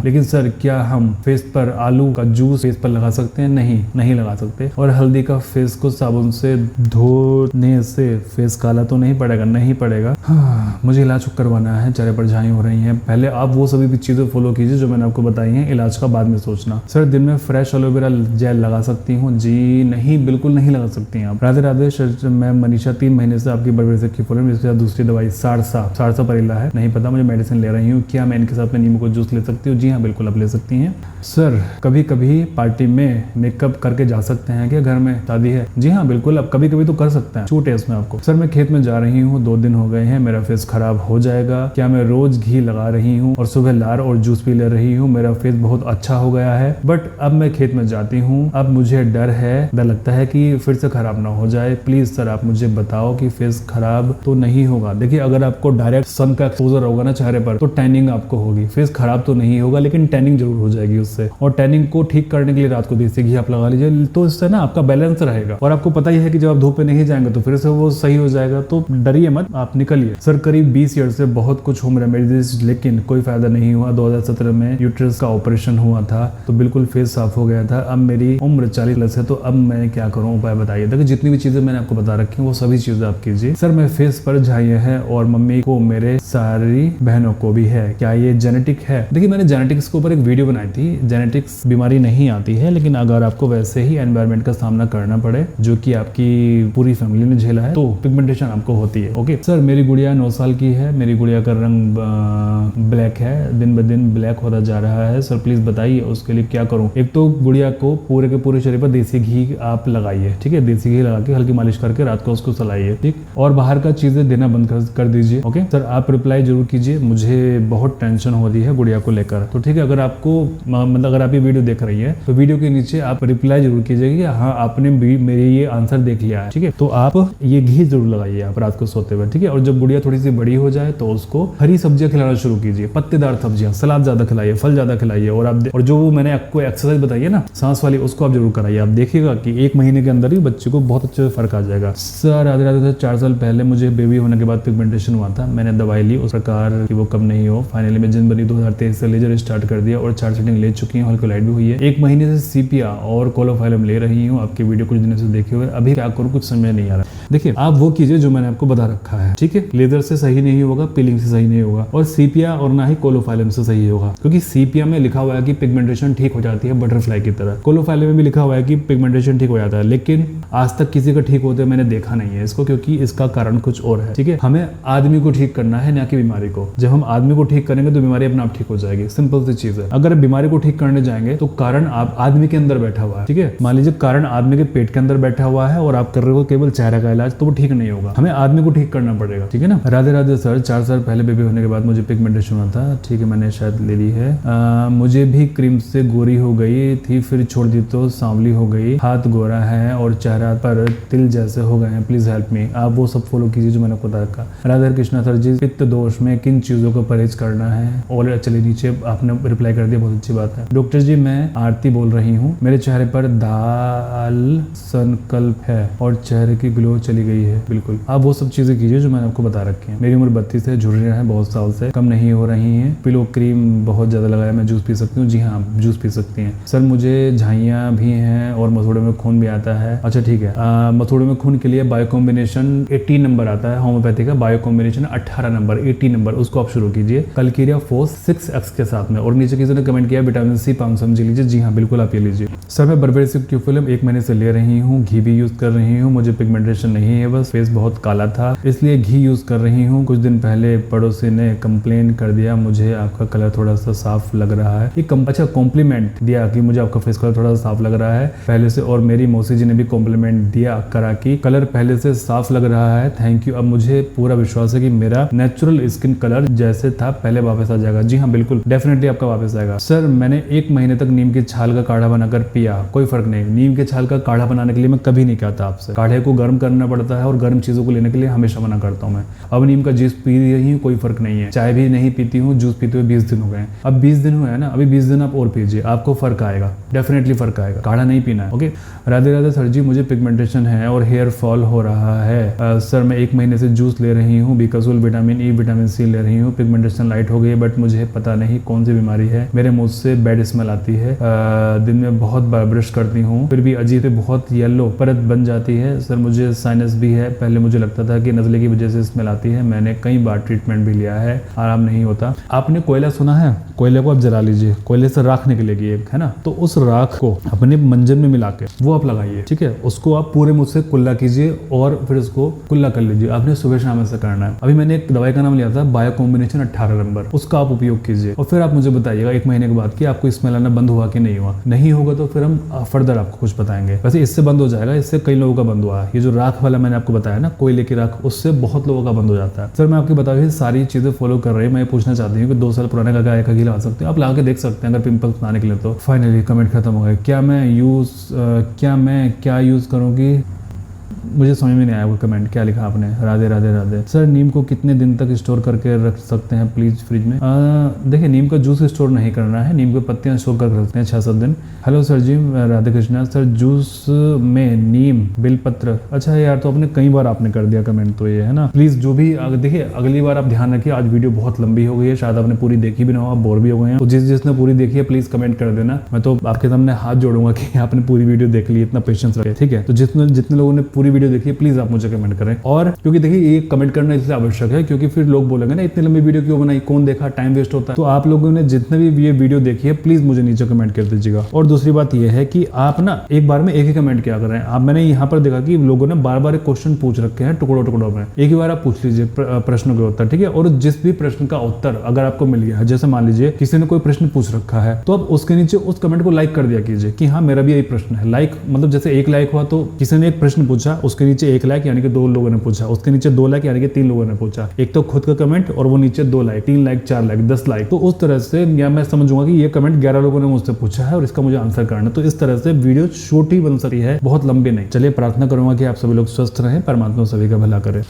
लेकिन सर क्या हम फेस पर आलू का जूस फेस पर लगा सकते हैं? नहीं लगा सकते। और हल्दी का फेस को साबुन से धोने से फेस काला तो नहीं पड़ेगा? नहीं पड़ेगा। हाँ, मुझे इलाज करवाना है, चेहरे पर झाई हो रही हैं। पहले आप वो सभी चीजें फॉलो कीजिए जो मैंने आपको बताई हैं, इलाज का बाद में सोचना। सर दिन में फ्रेश एलोवेरा जेल लगा सकती हूँ? जी नहीं, बिल्कुल नहीं लगा सकती हैं आप। राधे राधे सर, मैं मनीषा 3 महीने से आपकी बड़े से की फॉलो, इसके साथ दूसरी दवाई सारसा परिला है, नहीं पता मुझे, मेडिसिन ले रही हूँ, क्या मैं इनके साथ में नींबू को जूस ले सकती हूँ? जी हाँ बिल्कुल आप ले सकती हैं। सर कभी कभी पार्टी में मेकअप करके जा सकते हैं क्या? घर में शादी है? जी हाँ बिल्कुल आप कभी कभी तो कर सकते हैं, छूट है इसमें आपको। सर मैं खेत में जा रही हूँ, 2 दिन हो गए हैं, मेरा फेस खराब हो जाएगा क्या? मैं रोज घी लगा रही हूँ और सुबह लार और जूस भी ले रही हूँ, मेरा फेस बहुत अच्छा हो गया है, बट अब मैं खेत में जाती हूँ, अब मुझे डर लगता है कि फिर से खराब ना हो जाए। प्लीज सर आप मुझे बताओ कि फेस खराब तो नहीं होगा? देखिए अगर आपको डायरेक्ट सन का एक्सपोजर होगा ना चेहरे पर तो टैनिंग आपको होगी, फेस खराब तो नहीं होगा लेकिन टैनिंग जरूर हो जाएगी उससे। और टैनिंग को ठीक करने के लिए रात को देसी घी आप लगा लीजिए, तो इससे ना आपका बैलेंस रहेगा। और आपको पता ही है कि जब आप धूप पे नहीं जाएंगे तो फिर से वो सही हो जाएगा, तो डरिए मत, आप निकलिए। सर करीब 20 ईयर से बहुत कुछ होम रेमेडीज लेकिन कोई फायदा नहीं हुआ। 2017 में यूट्रस का ऑपरेशन हुआ था तो बिल्कुल फेस साफ हो गया था। अब मेरी उम्र 40+ है तो अब मैं क्या करूं, उपाय बताइए। देखिए जितनी भी चीजें मैंने आपको बता रखी हैं वो सभी चीजें आप कीजिए। सर मैं फेस पर झाइयां है और मम्मी को, मेरे सारी बहनों को भी है, क्या ये जेनेटिक है? देखिए मैंने जेनेटिक्स के ऊपर एक वीडियो बनाई थी। जेनेटिक्स बीमारी नहीं आती है, लेकिन अगर आपको वैसे ही एनवायरनमेंट का सामना करना पड़े जो कि आपकी पूरी फैमिली ने झेला है तो पिगमेंटेशन आपको होती है। ओके सर मेरी गुड़िया 9 साल की है, मेरी गुड़िया का रंग ब्लैक है, दिन ब दिन ब्लैक होता जा रहा है, सर प्लीज बताइए उसके लिए क्या करूं? एक तो गुड़िया को पूरे के पूरे शरीर पर देसी घी आप लगाइए, ठीक है, देसी घी लगा के हल्की मालिश करके रात को उसको चलाइए, ठीक, और बाहर का चीजें देना बंद कर दीजिए। ओके सर आप रिप्लाई जरूर कीजिए, मुझे बहुत टेंशन हो रही है गुड़िया को लेकर, तो ठीक है। अगर आपको मतलब अगर आप ये वीडियो देख रही है तो वीडियो के नीचे आप रिप्लाई जरूर कीजिएगा कि हाँ आपने मेरे ये आंसर देख लिया है, ठीक है। तो आप ये घी जरूर लगाइए आप रात को सोते हुए, ठीक है। और जब गुड़िया थोड़ी सी बड़ी हो जाए तो उसको हरी सब्जियां खिलाना शुरू कीजिए, पत्तेदार सब्जियां, सलाद ज्यादा खिलाइए, फल ज्यादा खिलाइए। और जो मैंने आपको एक्सरसाइज बताई है ना सांस वाली, उसको आप जरूर कराइए। आप देखिएगा कि 1 महीने के अंदर ही बच्चे को बहुत अच्छे फर्क आ जाएगा। सर राधे राधे, 4 साल पहले मुझे बेबी होने के बाद पिगमेंटेशन हुआ था, मैंने दवाई ली उस प्रकार कि वो कम नहीं हो। फाइनली मैं जनवरी 2023 से लेजर स्टार्ट कर दिया और 4 सेटिंग ले चुकी हूँ, हल्कोलाइट भी हुई है। 1 महीने से सीपिया और कोलोफाइलम ले रही हूँ, आपकी वीडियो कुछ दिनों से देखे हुए। अभी क्या करूँ कुछ समझ नहीं आ रहा। देखिए आप वो कीजिए जो मैंने आपको बता रखा है, ठीक है। लेजर से सही नहीं होगा, पीलिंग से सही नहीं होगा, और सीपिया और ना ही कोलोफाइलम से सही होगा, क्योंकि सीपिया में लिखा हुआ है कि पिगमेंटेशन ठीक हो जाती है बटरफ्लाई की तरह, कोलोफाइलम में भी लिखा हुआ है कि पिगमेंटेशन ठीक हो जाता है, लेकिन आज तक किसी का ठीक होते मैंने देखा नहीं है इसको, क्योंकि इसका कारण कुछ और है, ठीक है। हमें आदमी को ठीक करना है ना कि बीमारी को। जब हम आदमी को ठीक करेंगे तो बीमारी अपने आप ठीक हो जाएगी, सिंपल सी चीज है। अगर बीमारी को ठीक करने जाएंगे तो कारण आप आदमी के अंदर बैठा हुआ है, ठीक है। मान लीजिए कारण आदमी के पेट के अंदर बैठा हुआ है और आप कर रहे हो केवल चेहरे का इलाज, तो वो ठीक नहीं होगा, हमें आदमी को ठीक करना पड़ेगा, ठीक है ना। राधे राधे सर, 4 साल पहले बेबी होने के बाद मुझे पिगमेंटेशन हुआ था, ठीक है, मैंने शायद ले ली है। मुझे भी क्रीम से गोरी हो गई थी, फिर छोड़ दी तो तो सांवली हो गई, हाथ गोरा है और चेहरा पर तिल जैसे हो गए हैं, प्लीज हेल्प मी। आप वो सब फॉलो कीजिए जो मैंने आपको बता रखा। राधे कृष्णा सर जी, पित्त दोष में किन चीजों को परहेज करना है? और चलिए नीचे आपने रिप्लाई कर दिया, बहुत अच्छी बात है। डॉक्टर जी मैं आरती बोल रही हूँ, मेरे चेहरे पर दाल संकल्प है और चेहरे की ग्लो चली गई है। बिल्कुल आप वो सब चीजें कीजिए जो मैंने आपको बता रखी है। मेरी उम्र 32 है, झुर्रियां हैं बहुत साल से, कम नहीं हो रही हैं। पिलो क्रीम बहुत ज्यादा लगाया, मैं जूस पी सकती हूँ? जी हाँ जूस पी सकती हैं। सर मुझे झाइयाँ भी हैं और मथुड़े में खून भी आता है। अच्छा ठीक है, मथुड़े में खून के लिए बायो कॉम्बिनेशन 18 नंबर आता है, होम्योपैथी का बायो कॉम्बिनेशन 18 नंबर 80 नंबर, उसको आप शुरू कीजिए कलकीरिया फोर्स 6x के साथ में। और नीचे किसी ने कमेंट किया विटामिन सी 500 mg लीजिए। जी हाँ बिल्कुल आप ये लीजिए। सर मैं बर्बेरिक ट्यूब फिल्म 1 महीने से ले रही हूँ, घी भी यूज कर रही हूँ, मुझे पिगमेंटेशन नहीं है, बस फेस बहुत काला था इसलिए घी यूज कर रही हूँ। कुछ दिन पहले पड़ोसी ने कंप्लेन कर दिया मुझे आपका कलर थोड़ा सा साफ लग रहा है। एक अच्छा कॉम्प्लीमेंट दिया कि मुझे आपका फेस कलर थोड़ा सा साफ लग रहा है पहले से, और मेरी मौसी जी ने भी कॉम्प्लीमेंट दिया करा कि कलर पहले से साफ लग रहा है, थैंक यू। अब मुझे पूरा विश्वास है कि मेरा नेचुरल स्किन कलर जैसे था पहले वापस आ जाएगा। जी हाँ बिल्कुल डेफिनेटली आपका वापस आएगा। सर मैंने 1 महीने तक नीम की छाल का काढ़ा बनाकर पिया, कोई फर्क नहीं। नीम के छाल का काढ़ा बनाने के लिए मैं कभी नहीं कहता आपसे, काढ़े को गर्म करना पड़ता है और गर्म चीजों को लेने के लिए हमेशा मना करता हूँ मैं। अब नीम का जूस पी रही हूँ, कोई फर्क नहीं है। चाय भी नहीं पीती हूँ, जूस पीते हुए 20 दिन हो गए। अब 20 दिन हुए हैं ना, अभी 20 दिन आप और पीजिए, आपको फर्क आएगा, डेफिनेटली फर्क आएगा। काढ़ा नहीं पीना है। ओके राधे राधे सर जी, मुझे पिगमेंटेशन है और हेयर फॉल हो रहा है। सर मैं 1 महीने से जूस ले रही हूँ, बिकॉजल विटामिन ई विटामिन सी ले रही हूँ, पिगमेंटेशन लाइट हो गई बट मुझे पता नहीं कौन सी बीमारी है। मेरे मुंह से बैड स्मेल आती है, दिन में बहुत बार ब्रश करती हूँ फिर भी अजीब बहुत येलो परत बन जाती है। सर मुझे साइनस भी है, पहले मुझे लगता था कि नजले की वजह से स्मेल आती है, मैंने कई बार ट्रीटमेंट भी लिया है, आराम नहीं होता। आपने कोयला सुना है? कोयले को आप जला लीजिए, कोयले से राख निकलेगी एक, है ना, तो उस राख को अपने मंजन में मिला के वो आप लगाइए, ठीक है। उसको आप पूरे मुंह से कुल्ला कीजिए और फिर उसको कुल्ला कर लीजिए। आपने सुबह शाम ऐसा करना है। अभी मैंने एक दवाई का नाम लिया था बायो कॉम्बिनेशन 18 नंबर, उसका आप उपयोग कीजिए और फिर आप मुझे बताइएगा 1 महीने के बाद कि आपको स्मेल आना बंद हुआ कि नहीं हुआ। नहीं होगा तो फिर हम फर्दर आपको कुछ बताएंगे। वैसे इससे बंद हो जाएगा, इससे कई लोगों का बंद हुआ है। ये जो राख वाला मैंने आपको बताया ना, कोयले की राख, उससे बहुत लोगों का बंद हो जाता है। सर मैं आपकी बताई सारी चीजें फॉलो कर रही हूँ। मैं पूछना चाहती हूँ कि 2 साल पुराने का गाय का घी लगा सकते हैं, आप लगा के देख सकते हैं अगर पिंपल्स ना निकले तो। फाइनली कमेंट खत्म हो गए। क्या मैं यूज करूँगी? मुझे समझ में नहीं आया वो कमेंट, क्या लिखा आपने? राधे राधे राधे। सर नीम को कितने दिन तक स्टोर करके रख सकते हैं प्लीज फ्रिज में? देखिए नीम का जूस स्टोर नहीं करना है, नीम की पत्तियां स्टोर कर सकते हैं 6-7 दिन। Hello sir ji, Radhe Krishna. Sir juice में नीम बेलपत्र, अच्छा यार तो आपने कई बार आपने कर दिया कमेंट, तो ये है ना, प्लीज जो भी देखिए अगली बार आप ध्यान रखिए। आज वीडियो बहुत लंबी हो गई है, शायद आपने पूरी देखी भी ना हो, आप बोर भी हो गए हैं, तो जिसने पूरी देखी है प्लीज कमेंट कर देना। मैं तो आपके सामने हाथ जोड़ूंगा कि आपने पूरी वीडियो देख ली, इतना पेशेंस रखे, ठीक है। तो जितने लोगों ने पूरी वीडियो देखी है प्लीज आप मुझे कमेंट करें। और क्योंकि देखिए ये कमेंट करना इसलिए आवश्यक है क्योंकि फिर लोग बोलेंगे ना इतनी लंबी वीडियो क्यों बनाई, कौन देखा, टाइम वेस्ट होता है। तो आप लोगों ने जितने भी ये वीडियो देखी है प्लीज मुझे नीचे कमेंट कर दीजिएगा। और दूसरी बात ये है कि आप ना एक बार में एक ही कमेंट क्या कर रहे हैं आप। मैंने यहाँ पर देखा कि लोगों ने बार-बार क्वेश्चन पूछ रखे हैं टुकड़ों में, एक ही बार आप पूछ लीजिए प्रश्नों के उत्तर, ठीक है। और जिस भी प्रश्न का उत्तर अगर आपको मिल गया है, जैसे मान लीजिए किसी ने कोई प्रश्न पूछ रखा है, तो आप उसके नीचे उस कमेंट को लाइक कर दिया कीजिए कि हाँ मेरा भी यही प्रश्न है। लाइक मतलब जैसे 1 लाइक हुआ तो किसी ने एक प्रश्न पूछा, उसके नीचे 1 लाइक यानी कि 2 लोगों ने पूछा, उसके नीचे 2 लाइक यानी कि 3 लोगों ने पूछा। एक तो खुद का कमेंट और वो नीचे 2 लाइक, 3 लाइक, 4 लाइक, 10 लाइक। तो उस तरह से या मैं समझूंगा कि ये कमेंट 11 लोगों ने मुझसे पूछा है और इसका मुझे आंसर करना। तो इस तरह से वीडियो छोटी बन सकती है, बहुत लंबी नहीं। चलिए प्रार्थना करूंगा कि आप सभी लोग स्वस्थ रहें, परमात्मा सभी का भला करे।